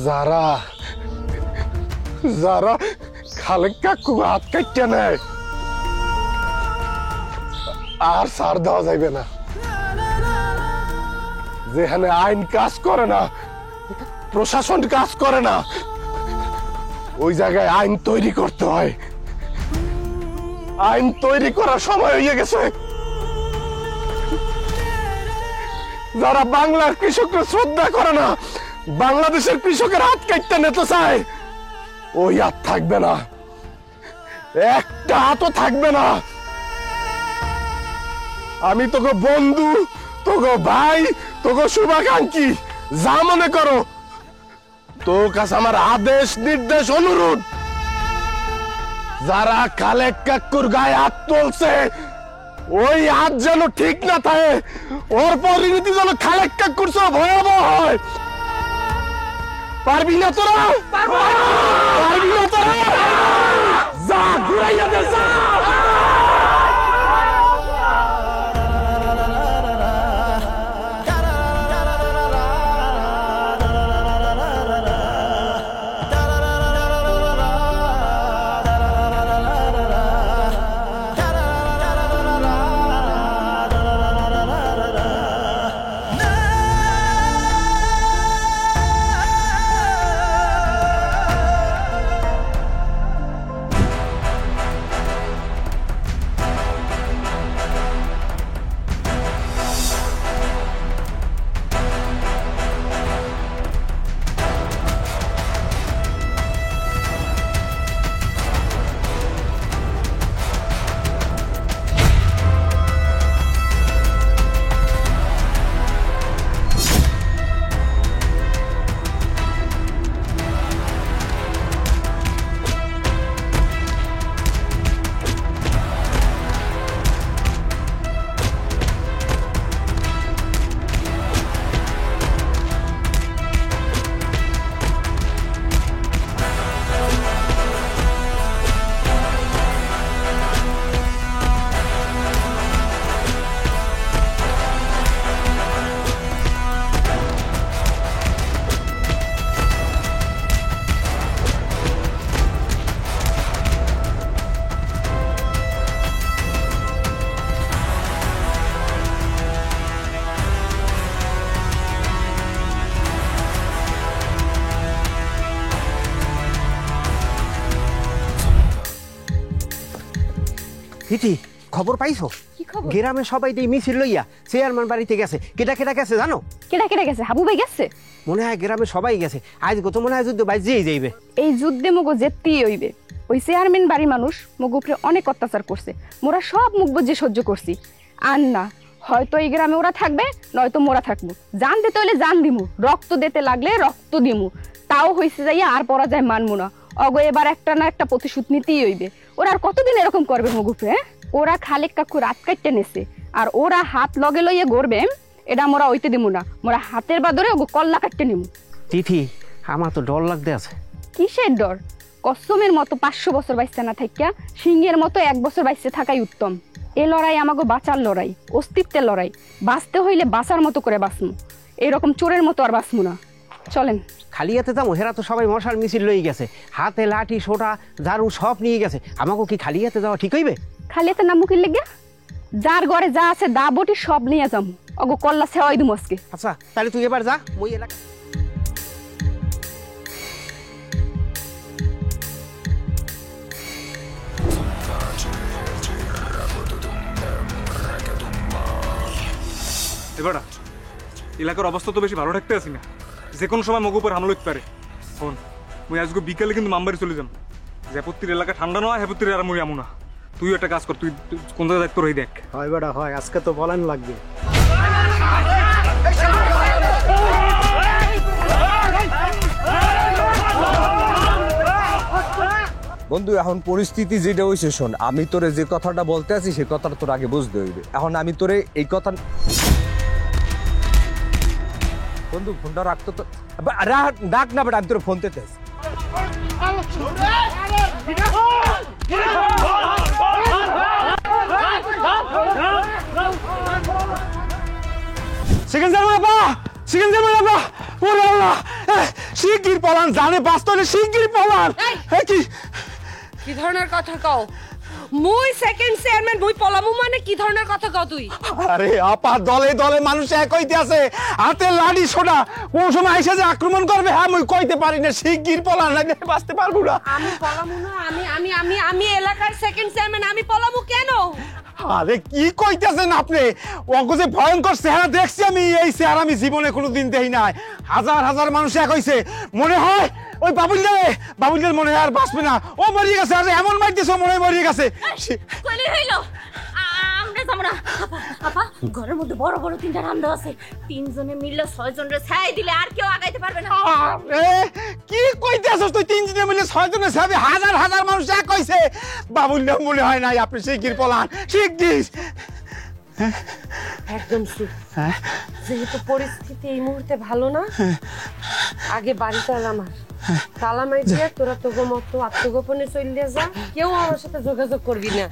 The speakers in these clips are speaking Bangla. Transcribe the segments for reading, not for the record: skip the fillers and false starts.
যারা যারা খালেক কাকু হাত কাটতে নেয় আর ছাড় দেওয়া যাইবে না। যেখানে আইন কাজ করে না, প্রশাসন কাজ করে না, ওই জায়গায় আইন তৈরি করতে হয়। আইন তৈরি করার সময় হয়ে গেছে। যারা বাংলার কৃষককে শ্রদ্ধা করে না, বাংলাদেশের কৃষকের হাত কাটতে নিতে চায়, ওই হাত থাকবে না, একটা হাতও থাকবে না। আমি তোকে বন্ধু, তোকে ভাই, তোকে শুভাকাঙ্ক্ষী যা মনে করো, তোর কাছে আমার আদেশ নির্দেশ অনুরোধ, যারা খালেক কাকুর গায়ে হাত তুলছে ওই হাত যেন ঠিক না থাকে, ওর পরিণতি যেন খালেক কাকুর চেয়ে ভয়াবহ হয়। পারবি না তোরা? পারবি না তোরা? যা ঘুরাইয়া দে, যা। হিতি খবর পাইছো? গ্রামে সবাই দিয়ে মিছিল লইয়া চেয়ারম্যান বাড়িতে গেছে। কেটা কেটা গেছে জানো? কেটা কেটা গেছে? হাবু ভাই গেছে? মনে হয় গ্রামে সবাই গেছে। আজ গত মনে হয় যুদ্ধ বাজিয়েই যাইবে। এই যুদ্ধে মগো যেতেই হইবে। ওই চেয়ারম্যান বাড়ির মানুষ মগো উপরে অনেক অত্যাচার করছে, মোরা সব মুখ বুঝে সহ্য করছি। আর না, হয়তো এই গ্রামে ওরা থাকবে, নয়তো মোরা থাকবো। জান দিতে হইলে জান দিমু, রক্ত দিতে লাগলে রক্ত দিমু। তাও হইছে যাইয়া আর পরা যায় মানমু না। অগো এবার একটা না একটা প্রতিশোধ নিতেই হইবে। ওরা আর কতদিন এরকম করবে মগো উপরে? ওরা খালেক কাকু রাত কাটতে নেছে, আর ওরা হাত লগে লইয়ে গড়বে, এটা মোরা হইতে দিমু না। মোরা হাতের বাদরে ওগো কল্লা কাটতে নিমু। তিথি, আমার তো ডর লাগতে আছে। কিসের ডর? কসমের মতো 500 বছর বাইসে না থাকিয়া সিংহের মতো 1 বছর বাইসে থাকাই উত্তম। এ লড়াই আমাগো বাঁচার লড়াই, অস্তিত্বের লড়াই। বাঁচতে হইলে বাঁচার মতো করে বাঁচমু, এরকম চোরের মতো আর বাঁচমু না। চলেন। খালি হাতে যাবো? হেরা তো সবাই মশার মিছিল লই গেছে, হাতে লাঠি সোটা ঝাড়ু সব নিয়ে গেছে। আমাকে কি খালি হাতে যাওয়া ঠিক হইবে? খালি হাতে নামু কি লেগে? যার ঘরে যা আছে দা বটি সব নিয়ে যাবো। অগো কল্লা সেওয়াই দিমু আজকে। আচ্ছা তাহলে তুই এবার যা, মই এলাকা। এবারা এলাকার অবস্থা তো বেশি ভালো থাকতে আসি না, যে কোনো সময় মগু উপর হামলা হতে পারে। শোন, মুই আজকে বিকেলে কিন্তু মামবাড়ি চলে যাম। জেপুত্তির এলাকা ঠান্ডা নয়, হেপুত্তির আর মুই আমু না। তুই একটা কাজ কর, তুই কোন জায়গায় দায়িত্ব রই দেখ। হয় বেটা হয়, আজকে তো বলেন লাগবে। বন্ধু, এখন পরিস্থিতি যেটা হয়েছে, শোন, আমি তোরে যে কথাটা বলতে আছি সে কথাটা তোর আগে বুঝতে হইবে। এখন আমি তোরে এই কথা, বন্ধু ফোনটা রাখতো তো, ডাক না বেটা, আমি তোর ফোন দিতে আছি। শিগগির পলান, জানে বাঁচতে হলে শিগগির পলান। এই! কি কি ধরনের কথা কও? মুই সেকেন্ড চেয়ারম্যান, মুই পলামু মানে কি ধরনের কথা কও তুই? আরে আপা, দলে দলে মানুষ এক হইতে আছে, হাতে লাঠি সোনা, কোন সময় এসে যে আক্রমণ করবে হ্যাঁ মুই কইতে পারি না। শিগগির পলান, না বাঁচতে পারবো না। আমি পলামু না, আমি এলাকার সেকেন্ড চেয়ারম্যান, আমি পলামু কেন? আরে কি কইতেছেন আপনি? ওকে যে ভয়ঙ্কর চেহারা দেখছি আমি, এই চেহারা আমি জীবনে কোনোদিন দেখি নাই। হাজার হাজার মানুষ এক হইছে, মনে হয় ওই বাবুলদের মনে হয় আর বাঁচবে না, ও মরিয়ে গেছে। আরে এমন মারতেছে মনে হয় মরিয়ে গেছে। কইলে হইলো আমরা যাবো না। আপা ঘরের মধ্যে বড় বড় তিনটা রান্না আছে, তিনজনে মিললে 6 জনের ছাই দিলে আর কেউ আগাইতে পারবে না। আরে কি কইতেছস তুই? 3 জনে মিলে 6 জনের সাথে হাজার হাজার মানুষ এক হইছে। বাবুলদের মনে হয় নাই, আপনি শিগগির পলান, শিগগির। একদম চুপ। যেহেতু পরিস্থিতি এই মুহূর্তে ভালো না, আগে বাড়িতে তালামাই দিয়ে তোরা তোগো মতো আত্মগোপনে চলে যা। কেউ আমার সাথে যোগাযোগ করবি না,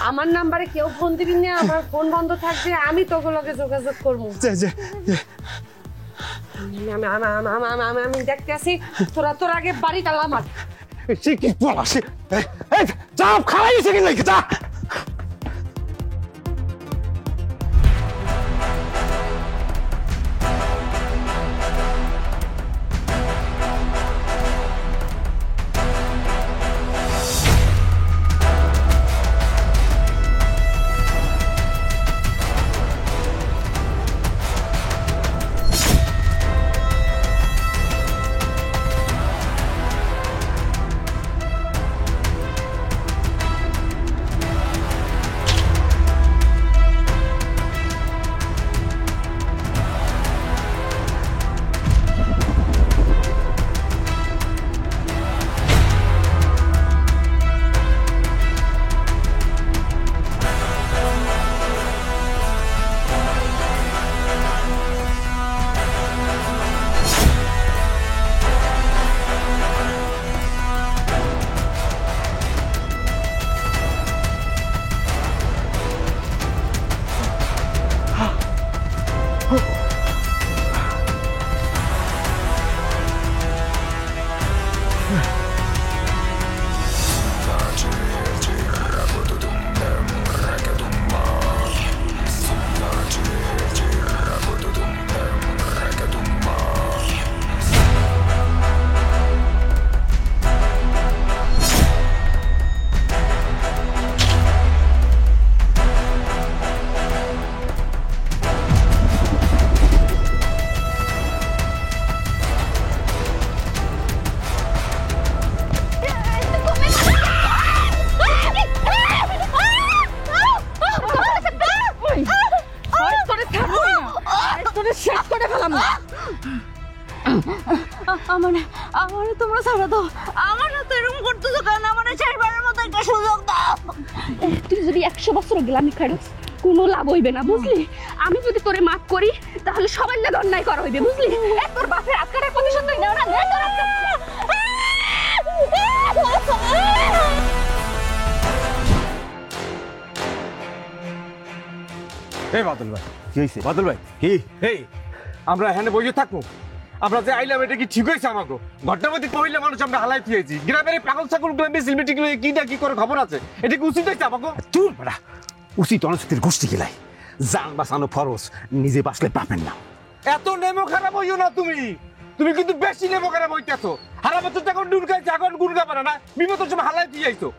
আমার নাম্বারে কেউ ফোন দিবি না, আমার ফোন বন্ধ থাকবে, আমি তোগো লগে যোগাযোগ করবো। আমি দেখতে আসি, তোর আগে বাড়ি তালা মার। শিগগির পলা, যা খারাই গেছে কি লাগে, যা। আমার তোমরা ছাড়া দাও, আমার তো এরকম করতেছো কেন? আমার শেষবারের মতো একটা সুযোগ দাও। তুই যদি 100 বছর গেলামি খাইস কোনো লাভ হইবে না, বুঝলি? আমি যদি তোরে মাফ করি তাহলে সবার না অন্যায় করা হইবে, বুঝলি? তোর বাপের আজকারের প্রতিশোধ তুই নাও না। এই বাদল ভাই, কি হয়েছে? বাদল ভাই, কি এই আমরা এখানে বসে থাকবো? আমরা যে আইলাম এটা কি ঠিক হয়েছে? আমাকে ঘটনাবতী মহিলা মানুষ আমরা হালাই দিয়েছি, গ্রামের পাগল ছাগল গ্রামে সিলমিটি কি না কি করে খবর আছে? এটা কি উচিত হয়েছে আমাকে? তুই বড়া উচিত অনুচিতের গোষ্ঠী গেলাই, জান বাঁচানো ফরজ, নিজে বাঁচলে পাবেন না। এত নেমো খারাপ হইও না তুমি, তুমি কিন্তু বেশি নেমো খারাপ হইতেছো। হারা বছর যখন ডুন খাইছে এখন গুণ খাবে না, বিপদের সময় হালাই দিয়ে আইছো।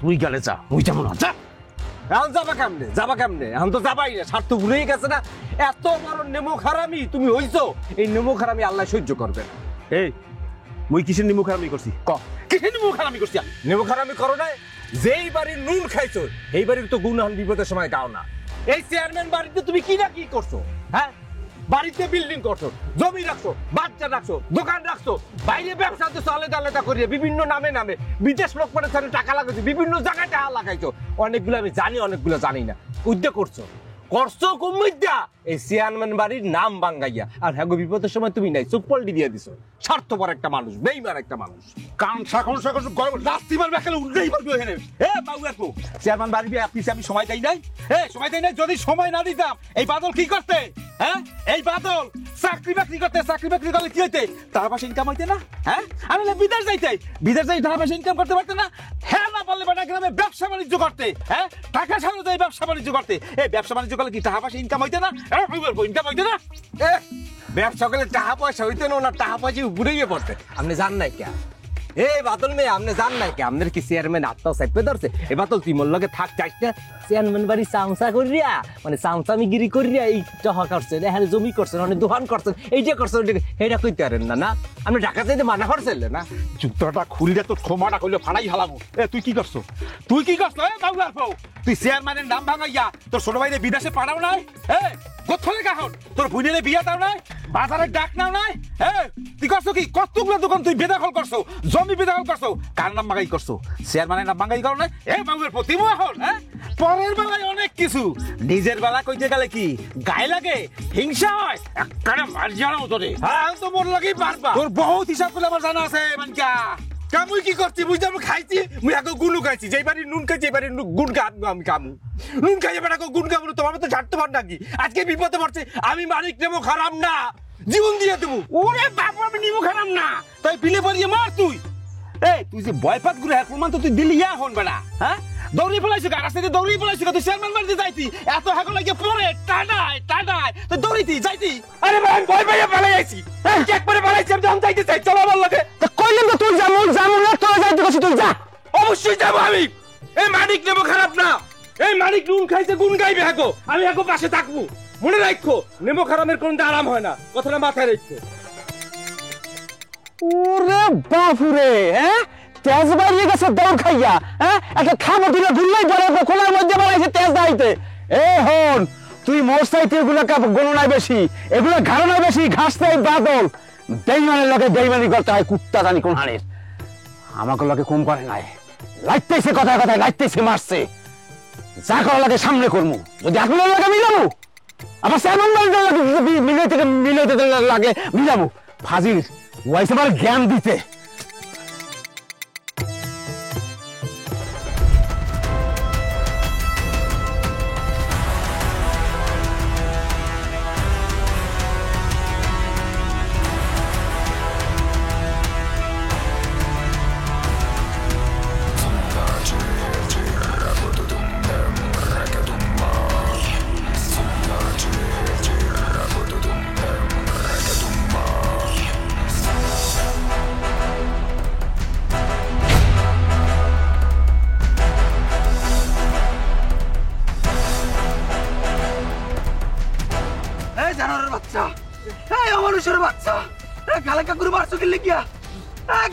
তুই গেলে যা, ওই যেমন যা। এখন যাবা কেমনে? এখন তো যাবাই না, স্বার্থ ভুলেই গেছে না। এত বড় নেমো খারামি তুমি হইছো, এই নেমো খারামি আল্লাহ সহ্য করবে না। এই মুই কিসের নিমুখ আমি করছি? কিসের নেমো খারামি করছি? নেমো খারামি করো না, যেই বাড়ির নুন খাইছো এই বাড়ির তো গুণ বিপদের সময় গাও না। এই চেয়ারম্যান বাড়িতে তুমি কি না কি করছো? হ্যাঁ, বাড়িতে বিল্ডিং করছো, জমি রাখছো, বাচ্চা রাখছো, দোকান রাখছো, বাইরে ব্যবসা তো আলাদা আলাদা করিয়ে বিভিন্ন নামে বিদেশ লোক টাকা লাগাইছো, বিভিন্ন জায়গায় টাকা লাগাইছো। অনেকগুলো আমি জানি, অনেকগুলো জানি না। উদ্যোগ করছো, করছো কুমিদ্যা এই চেয়ারম্যান বাড়ির নাম বাঙ্গাইয়া, আর হ্যাঁ গো বিপদের সময় তুমি নাই চোখ পল্টি দিয়ে দিছো। স্বার্থপর একটা মানুষ, বেইমান একটা মানুষ। কান সাখন সাখন রাস্তিবার বেকালে উল্টেই পারবি ওখানে। এ বাবু একটু চেয়ারম্যান বাড়ি পিছিয়ে আমি সময় দেই নাই, সময় দেই নাই। যদি সময় না দিতাম এই বাদল কি করতে? হ্যাঁ এই বাদল চাকরি বাকরি করতে, চাকরি বাকরি করলে কি হইতে? টাকা পয়সা ইনকাম হইতে না? হ্যাঁ আমি বিদেশ যাইতে, বিদেশ যাই টাকা পয়সা ইনকাম করতে পারতে না? হ্যাঁ না পারলে বেটা গ্রামে ব্যবসা বাণিজ্য করতে, হ্যাঁ টাকা ছাড়ো যাই ব্যবসা বাণিজ্য করতে। এই ব্যবসা বাণিজ্য করলে কি টাকা পয়সা ইনকাম হইতে না? ইনকাম হইতে না? ব্যবসা করলে টাকা পয়সা হইতে না, টাকা পয়সা ঘুরে পড়তে। আপনি জান নাই কে এই বাদল মেয়ে? আপনি জান নাই কে আপনার কি চেয়ারম্যান আত্মা চাইপে ধরছে? এ বাদল তুই মোর লগে থাক চাইছ না, চেয়ারম্যান বাড়ি চামচা করিয়া মানে চামচামিগিরি করিয়া এই টাকা করছেন, এখানে জমি করছেন, অনেক দোকান করছেন, এইটা করছেন, এইটা কইতে পারেন না? না আপনি ঢাকা যাইতে মানা করছেন না? জুতোটা খুললে তো ক্ষমাটা করলে ফাড়াই হালাবো। তুই কি করছো? তুই কি করছো? তুই চেয়ারম্যানের নাম ভাঙাইয়া তোর ছোট ভাইদের বিদেশে পাঠাও নাই? কোথায় কাহন তোর বুঝলে বিয়া দাও নাই, বাজারে ডাক নাও নাই? তুই করছো কি? কতগুলো দোকান তুই বেদখল করছো, জমি বেদখল করছো, কার নাম ভাঙাই করছো? চেয়ারম্যানের নাম ভাঙাই করো না? বাবুর প্রতি এখন পরের বেলায় অনেক কিছু, নিজের বেলা কইতে গেলে কি গায়ে লাগে, হিংসা হয়, একটা মার জানাও তোরে। হ্যাঁ তো মোর লাগেই পারবা, তোর বহুত হিসাব করে আমার জানা আছে। মানকা কামুই কি করছি বুঝতে? আমি খাইছি, মুই আগে গুনু খাইছি, যেই বাড়ি নুন খাইছি এই বাড়ি গুন খাবো আমি। কামু নুন খাইয়ে বেটা গুন খাবো, তোমার তো ঝাড়তে পার নাকি? আজকে বিপদে পড়ছে, আমি মালিক নেবো খারাপ না, জীবন দিয়ে দেবো। ওরে বাবু আমি নিবো খারাপ না, তাই বিলে পড়িয়ে মার তুই। তুই যে বয়পাত গুলো প্রমাণ তো তুই দিলি হন বেড়া। হ্যাঁ দৌড়ি ফেলাইছো, রাস্তাতে দৌড়ি ফেলাইছো, তুই চেয়ারম্যান বাড়িতে যাইতি, এত হাগো লাগিয়ে পরে টাটায় টাটায় তো দৌড়িতি যাইতি। আরে ভাই ভয় পাইয়া পালাই আইছি, একবারে পালাইছি, আমি যখন যাইতে চাই চলো আমার লাগে। কইলাম তো তুই যাবো যাবো না, তোরা যাইতে গেছিস, তুই যা। অবশ্যই যাবো আমি, এই মানিক নেবো খারাপ না, এই মানিক নুন খাইছে গুন গাইবে হাগো, আমি হাগো পাশে থাকবো। মনে রাখো নেমো খারাপের কোনটা আরাম হয় না, কথাটা মাথায় রাখো। ওরে বাপুরে, হ্যাঁ তেজ বাড়িয়ে গেছে দৌড় খাইয়া, হ্যাঁ একটা খাবো দিলে ঘুরলেই পরে খোলার মধ্যে বানাইছে তেজ দাইতে। হন তুই মোর চাইতে এগুলো গণনায় বেশি, এগুলো ঘাড়নায় বেশি, ঘাস তাই বাদল। বেইমানের লোকে বেইমানি করতে হয়, কুত্তা জানি কোন হানের। আমাকে লোকে কম করে নাই, লাইতেছে কথায় কথায়, লাইতেছে মারছে। যা করার লাগে সামনে করবো, যদি আপনার লাগে মিলাবো, আমার স্যামন মিলাইতে লাগে মিলাবো। ফাজিল ওয়াইস আমার জ্ঞান দিতে। জানোয়ারের বাচ্চা, অমানুষের বাচ্চা, গালে কাকুর মারছো কি লেগিয়া,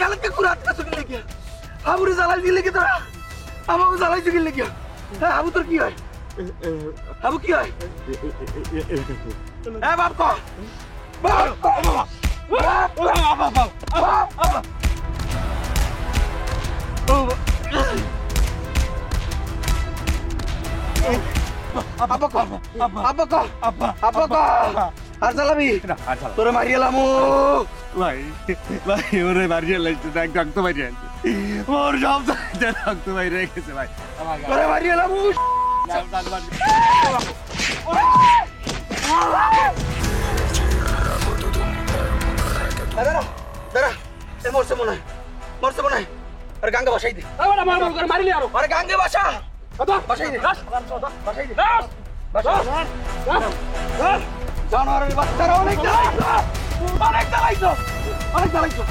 গালে কাকুর আটকাছো কি লেগিয়া, হাবুরে জ্বালাই দিলে কি তোরা, আমাকে জ্বালাইছো কি লেগিয়া? হাবু তোর কি হয়? হাবু কি হয়? বাপ কো আর জ্বালাবি তোরে মারিয়েলাম। ভাই ভাই ওরে মারিয়ে লাগছে, রক্ত বাইরে আনছে, ওর সব রক্ত বাইরে রেখেছে ভাই, তোরে মারিয়েলাম। মরছে মনে হয়, মরছে মনে হয়। আরে গাঙ্গে বাসাই দে, মারিলি আরো, আরে গাঙ্গে বাসা বাসাই দে, বাসাই দে, জানোয়ারের বাচ্চারা অনেক জ্বালাইছো, অনেক জ্বালাইছো, অনেক জ্বালাইছো।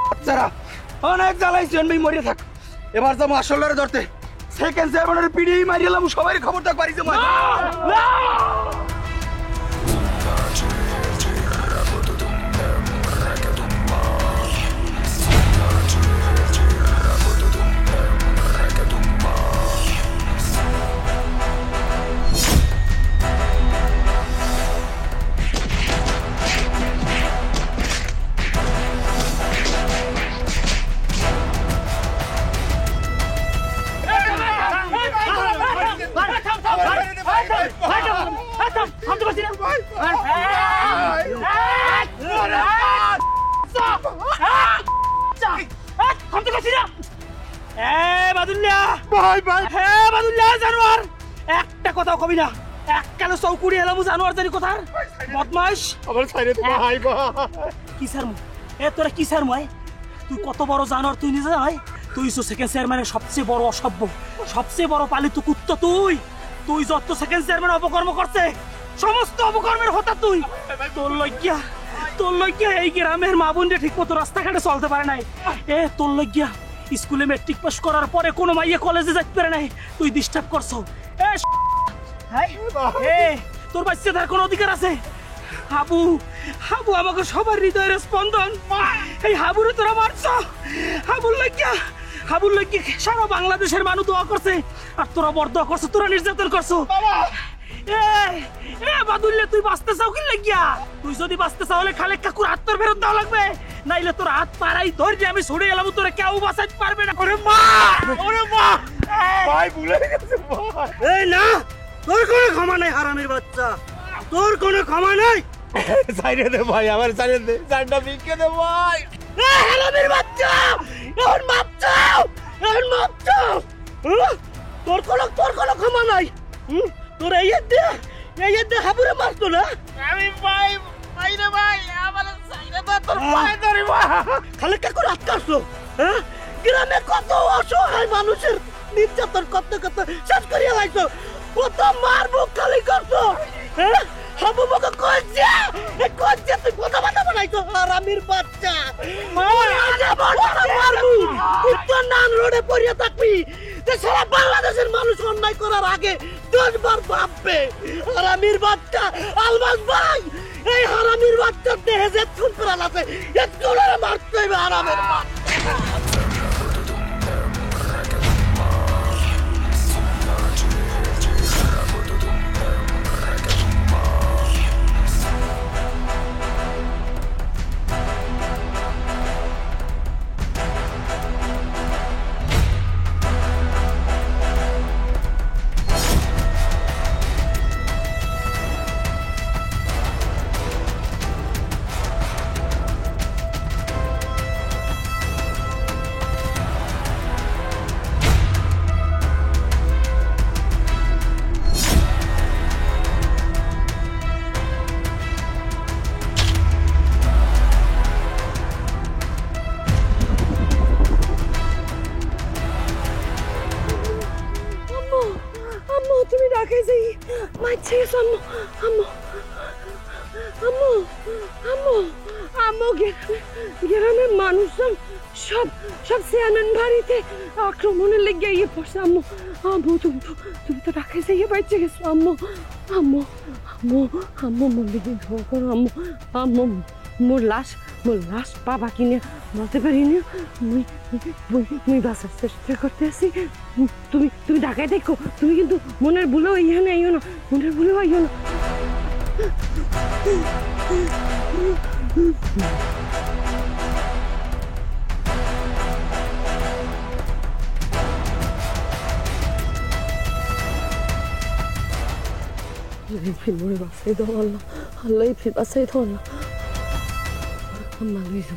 বাচ্চারা অনেক জ্বালাইছো, এমনি মরিয়ে থাক। এবার যাবো আসলে ধরতে, সেকেন্ড চেয়ারম্যানের পিড়ি মারিয়েলাম, সবাই খবর থাক বাড়িতে। ভাই ভাই একটা কথা কবি না এককালে চৌকুড়ি এলাম জানোয়ার জানি কোথার বদমাস আমার ছাইরে দে ভাই ভাই কিসার মু এ তোরা কিসার ময় তুই কত বড় জানোয়ার তুই নিজে জানাই তুই তো সেকেন্ড চেয়ারম্যানের সবচেয়ে বড় অসভ্য সবচেয়ে বড় পালিত কুত্তা তুই যত সেকেন্ড চেয়ারম্যান অপকর্ম করছে সমস্ত অপকর্মের হতা তুই তোর লজ্ঞা এই গ্রামের মা বোনরা ঠিক মতো রাস্তাঘাটে চলতে পারে নাই এ তোর লজ্ঞা স্কুলে মেট্রিক পাস করার পরে কোনো মাইয়া কলেজে যাইতে পারে নাই তুই ডিস্টার্ব করছো এ তোর বাচ্চাদের কোনো অধিকার আছে হাবু আমাকে সবার হৃদয়ের স্পন্দন এই হাবুরে তোরা মারছ হাবুর লজ্ঞা সারা বাংলাদেশের মানুষ দোয়া করছে আর তোরা বড় দোয়া করছো তোরা নির্যাতন করছো বাদুল্লে তুই বাঁচতে চাও কি লাগিয়া তুই যদি বাঁচতে চাও হলে খালেক কাকুর হাত তোর ফেরত দেওয়া লাগবে নাইলে তোর হাত পাড়াই ধরে আমি ছুড়ে এলাম তোরা কেউ বাঁচাতে পারবে না ওরে মা ভাই ভুলে গেছে ভাই এই না তোর কোনো ক্ষমা নাই হারামির বাচ্চা তোর কোনো ক্ষমা নাই ছাইরে দে ভাই আমার ছাইরে দে জানটা বিকে দে ভাই হারামির বাচ্চা এখন মাপ চাও তোর কোনো ক্ষমা নাই তোর এই দে হাবুরে মারতো না আমি ভাই ভাইরে ভাই আমার ছাইরে দে তোর পায়ে ধরে ভাই খালি কাকুর হাত কাটছো হ্যাঁ গ্রামে কত অসহায় মানুষের নির্যাতন করতে শেষ করিয়া লাগছো কত মারবো খালি করছো হ্যাঁ হাবু বকে কইছে তুই কথা বানাইছো হারামির বাচ্চা মারবো তুই তো নান রোডে পড়িয়া থাকবি সারা বাংলাদেশের মানুষ অন্যায় করার আগে 10 বার ভাববে হারামির বাচ্চা আলমাস ভাই এই হারামির বাচ্চার দেহে যে খুন প্রাণ আছে একটু মারতে হবে হারামের বাচ্চা তুমি ডাকে যাই মাইছে আম্মু গ্রামের মানুষজন সব চেয়ারম্যান বাড়িতে আক্রমণের লেগে গিয়ে পড়ছে আম্মু তুমি তো ডাকে যাইয়ে বাইচে গেছো আম্মু মন্দির করো আম্মু মোর লাশ বাবা কিনে বলতে পারিনি মুই বাঁচার চেষ্টা করতে আসি তুমি ঢাকায় দেখো তুমি কিন্তু মনের ভুলেও ইহানে আইও না ফির মনে বাঁচাই দাও আল্লাহ ফির বাঁচাই দাও আল্লাহ ভালো হয়েছো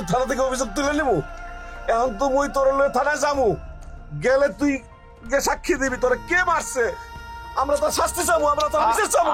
থানা থেকে অভিযোগ তুলে নেবো? এখন তো মুই তোর লয়ে থানায় যাবো, গেলে তুই কে সাক্ষী দিবি তোরা কে মারছে? আমরা তো শাস্তি চাবো, আমরা তো বিচার চাবো।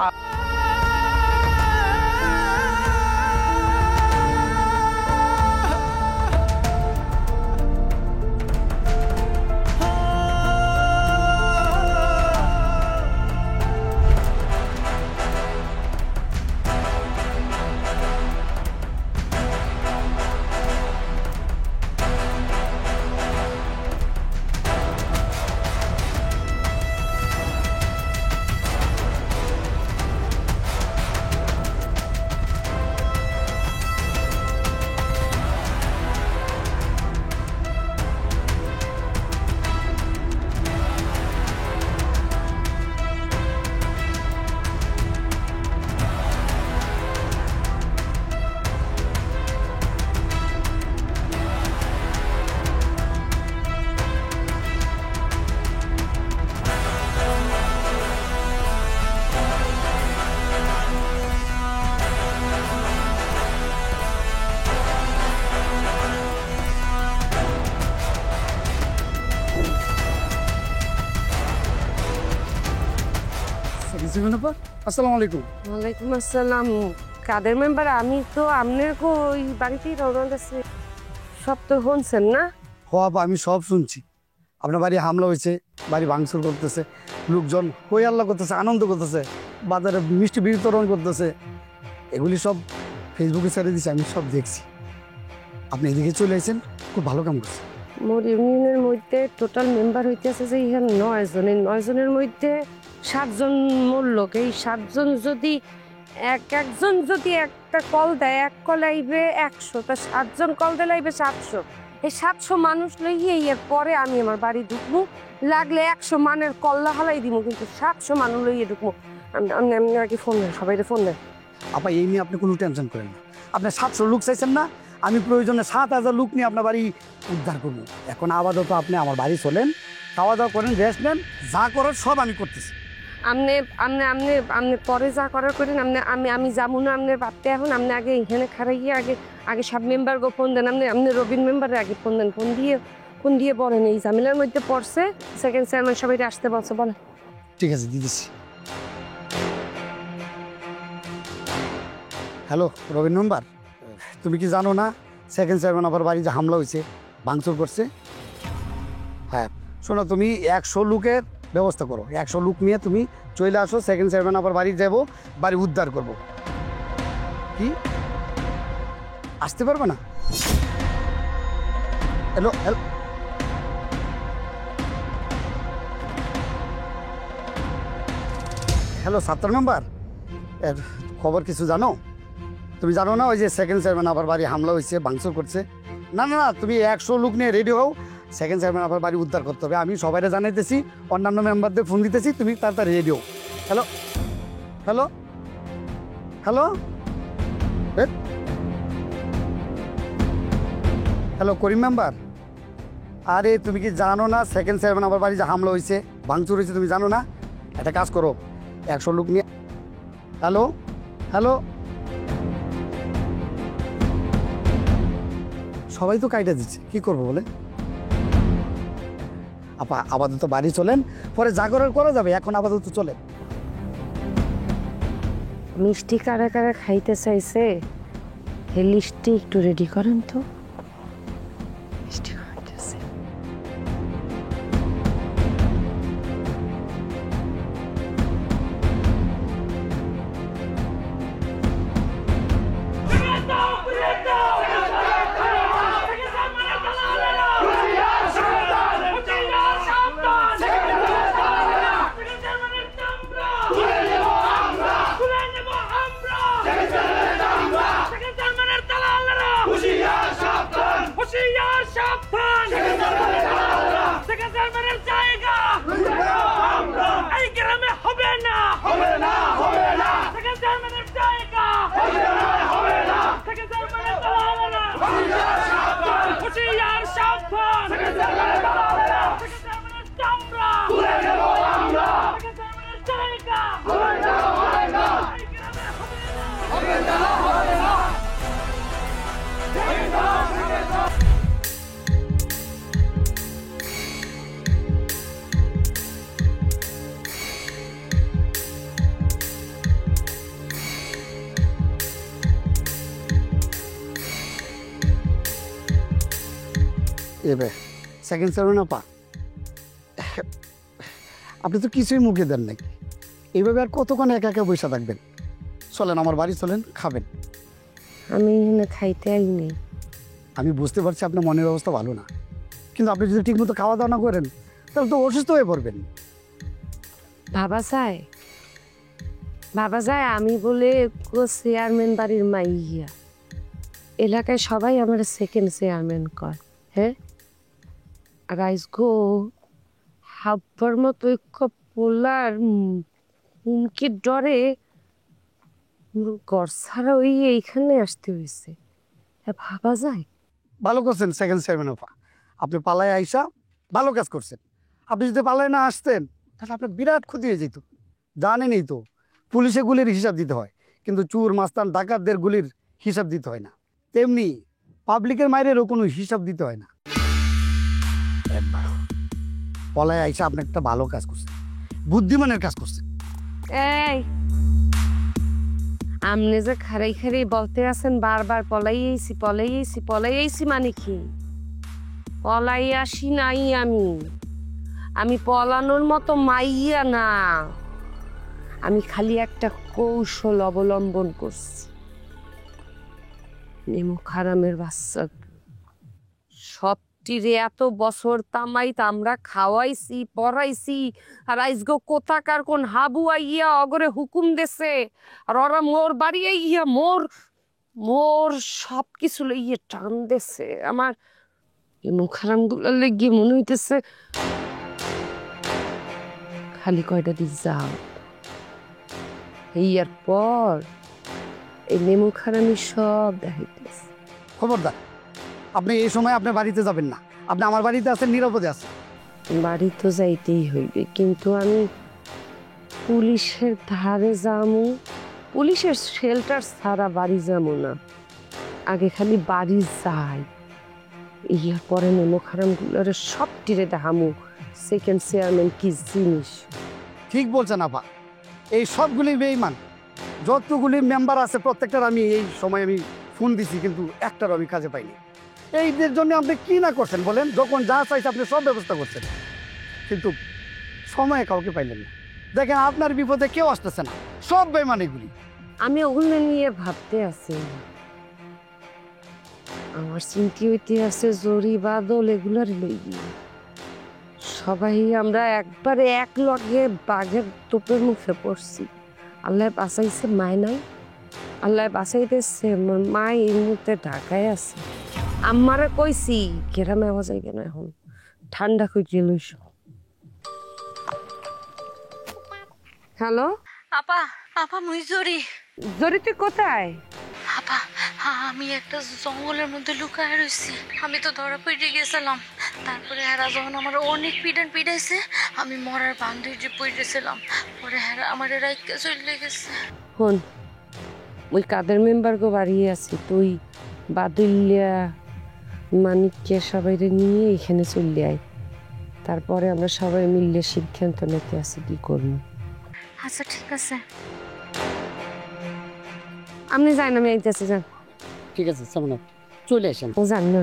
আসসালামু আলাইকুম। ওয়ালাইকুম আসসালাম। কাদের মেম্বার? আমি তো আপনার ওই বাড়িতেই রওনা দিয়েছি। সব তো শুনছেন না? ও আপা, আমি সব শুনছি। আপনার বাড়ি হামলা হয়েছে, বাড়ি ভাঙচুর করতেছে, লোকজন হই আল্লাহ করতেছে, আনন্দ করতেছে, বাজারে মিষ্টি বিতরণ করতেছে, এগুলি সব ফেসবুকে ছেড়ে দিচ্ছে, আমি সব দেখছি। আপনি এদিকে চলে এসেছেন, খুব ভালো কাম করছেন। মোর ইউনিয়নের মধ্যে টোটাল মেম্বার হইতেছে যে এখানে 9 জন। এই 9 জনের মধ্যে 7 জন মোর লোক। এই 7 জন যদি একজন যদি একটা কল দেয়, এক কল আইবে 100, তা 7 জন কল দিলে আইবে 700। এই 700 মানুষ লইয়ে এর পরে আমি আমার বাড়ি ঢুকবো, লাগলে 100 মানের কল্লা হালাই দিব, কিন্তু 700 মানুষ লইয়ে ঢুকবো। আমি আগে ফোন দেন, সবাই ফোন দেন। আপা, এই নিয়ে আপনি কোনো টেনশন করেন না। আপনি 700 লোক চাইছেন না, আমি প্রয়োজনে 7000 লোক নিয়ে আপনার বাড়ি উদ্ধার করবো। এখন আপাতত আপনি আমার বাড়ি চলেন, খাওয়া দাওয়া করেন, রেস্ট নেন, যা করার সব আমি করতেছি। আপনি পরে যা করার করেন। আমি যাবো না আপনার বাড়তে এখন। আপনি আগে এখানে খারাইয়ে আগে সব মেম্বারকে ফোন দেন। আপনি রবিন মেম্বারে আগে ফোন দেন। ফোন দিয়ে বলেন এই ঝামেলার মধ্যে পড়ছে, সেকেন্ড চেয়ারম্যান সবাই আসতে বলছে, বলেন। ঠিক আছে, দিদিছি। হ্যালো রবিন মেম্বার, তুমি কি জানো না সেকেন্ড চেয়ারম্যান আবার বাড়ি যে হামলা হয়েছে, ভাঙচুর করছে? হ্যাঁ, শোনো, তুমি 100 লোকের ব্যবস্থা করো। 100 লোক নিয়ে তুমি চলে আসো, সেকেন্ড চেয়ারম্যান আবার বাড়ি যাবো, বাড়ি উদ্ধার করব। কি আসতে পারবে না? হ্যালো হ্যালো, হ্যালো 7 মেম্বার, এর খবর কিছু জানো? তুমি জানো না ওই যে সেকেন্ড চেয়ারম্যান আবার বাড়ি হামলা হয়েছে, ভাঙচুর করছে? না না না, তুমি 100 লোক নিয়ে রেডি হও, সেকেন্ড চেয়ারম্যান আবার বাড়ি উদ্ধার করতে হবে। আমি সবাইকে জানাইতেছি, অন্যান্য মেম্বারদের ফোন দিতেছি, তুমি তাড়াতাড়ি রেডি হও। হ্যালো হ্যালো হ্যালো হ্যালো করিম মেম্বার, আরে তুমি কি জানো না সেকেন্ড চেয়ারম্যান আবার বাড়ি যে হামলা হয়েছে, ভাঙচুর হয়েছে, তুমি জানো না? একটা কাজ করো, 100 লোক নিয়ে। হ্যালো হ্যালো, সবাই তো কাইটা দিচ্ছে, কি করবো বলে? আপা আপাতত বাড়ি চলেন, পরে যা করার করা যাবে, এখন আপাতত চলেন। মিষ্টি কারা কারা খাইতে চাইছে, এই লিস্টটি একটু রেডি করেন তো। মিষ্টি খাইতেছে। হুশিয়ার সাবধান এবার সেকেন্ড চেয়ারম্যান আপা, আপনি তো কিছুই মুখে দেন নাই, এইভাবে আর কতক্ষণ একা একা বসে থাকবেন? চলেন আমার বাড়ি চলেন, খাবেন। আমি এখানে খাইতে আইনি। আমি বুঝতে পারছি আপনার মনের অবস্থা ভালো না, কিন্তু আপনি যদি ঠিকমতো খাওয়া দাওয়া না করেন তাহলে তো অসুস্থ হয়ে পড়বেন। বাবা যায় আমি বলে চেয়ারম্যান বাড়ির মাইয়া, এলাকায় সবাই আমার সেকেন্ড চেয়ারম্যান কয়। হ্যাঁ, আর আইসগো হাব্বার মতো পোলার হুমকির ডরে ঘর ছাড়া ওই এইখানে আসতে হয়েছে। ভাবা যায়? ভালো করছেন সেকেন্ড চেয়ারম্যান আপা, আপনি পালায় আইসা ভালো কাজ করছেন। আপনি যদি পালায় না আসতেন তাহলে আপনার বিরাট ক্ষতি হয়ে যেত। জানেনই তো পুলিশে গুলির হিসাব দিতে হয়, কিন্তু চুর মাস্তান ডাকাতদের গুলির হিসাব দিতে হয় না। তেমনি পাবলিকের মাইরেরও কোনো হিসাব দিতে হয় না। পলায় আইসা আপনি একটা ভালো কাজ করছেন, বুদ্ধিমানের কাজ করছেন। এই আমনে যে খারাই খারাই বলতে আছেন বারবার পলাই আইছি মানে কি? পলাই আসি নাই আমি পলানোর মতো মাইয়া না, আমি খালি একটা কৌশল অবলম্বন করছি। নেমু খারামের বাচ্চা সবটিরে এত বছর তামাইত আমরা খাওয়াইছি পড়াইছি, আর আইসগো কোথাকার কোন হাবু আইয়া অগরে হুকুম দেছে, আর ওরা মোর বাড়ি আইয়া মোর সব কিছু লইয়া টান দেছে। আমার মুখারাম গুলো লেগে মনে হইতেছে খালি কয়টা দি যাও, ইয়ার পর এই নেমু খারামি সব দেখাইতেছে। খবরদার, আপনি এই সময় আপনার বাড়িতে যাবেন না। আপনি আমার বাড়িতে আছেন, নিরাপদে আছেন। বাড়ি তো যাইতেই হইবে, কিন্তু আমি পুলিশের ধারে যামু, পুলিশের শেল্টার ছাড়া বাড়ি যাবো না। আগে খালি বাড়ি যাই, ইয়ার পরে নেমো খারামগুলোর সব টিরে দেখামু সেকেন্ড চেয়ারম্যান কি জিনিস। ঠিক বলছেন আপা, এই সবগুলি বেঈমান, যতগুলি মেম্বার আছে প্রত্যেকটার আমি এই সময় আমি ফোন দিছি, কিন্তু একটারও আমি কাজে পাইনি। এইদের জন্য আপনি কি না করছেন বলেন? যখন যা চাইছে আপনি সব ব্যবস্থা করছেন, কিন্তু সময়ে কাউকে পাইলেন না। দেখেন আপনার বিপদে কেউ আসতেছে না, সব বেঈমান এগুলি। আমি ওগুলো নিয়ে ভাবতে আছি, আমার চিন্তা হইতে আছে জরি বাদল এগুলার লইয়া। সবাই আমরা একবারে এক লগে বাঘের তোপের মুখে পড়ছি। আল্লাহ বাঁচাইছে, মায় নাই। আল্লাহ বাঁচাইতেছে, মা এই মুহূর্তে ঢাকায় আছে। আমারে কইছি গ্রামে আওয়া যায় কেন, এখন ঠান্ডা কইতে লইস। হ্যালো আপা মুই জরি তুই কোথায়? আপা আমি একটা জঙ্গলের মধ্যে লুকায় রয়েছি। আমি তো ধরা পড়ে গেছিলাম, তারপরে হেরা যখন আমার অনেক পিটাইছে, আমি মরার বান্ধবী পড়েছিলাম। পরে হেরা আমার রাইকা চলে গেছে। হন ওই কাদের মেম্বার গো বাড়ি আছি, তুই বাদুলিয়া মানিককে সবাই নিয়ে এখানে চলে আয়, তারপরে আমরা সবাই মিললে সিদ্ধান্ত নিতে আসি কি করবো। আচ্ছা ঠিক আছে, আপনি যান, আমি আইতেছি, যান। ঠিক আছে সামনে চলে আসেন। ও যান না।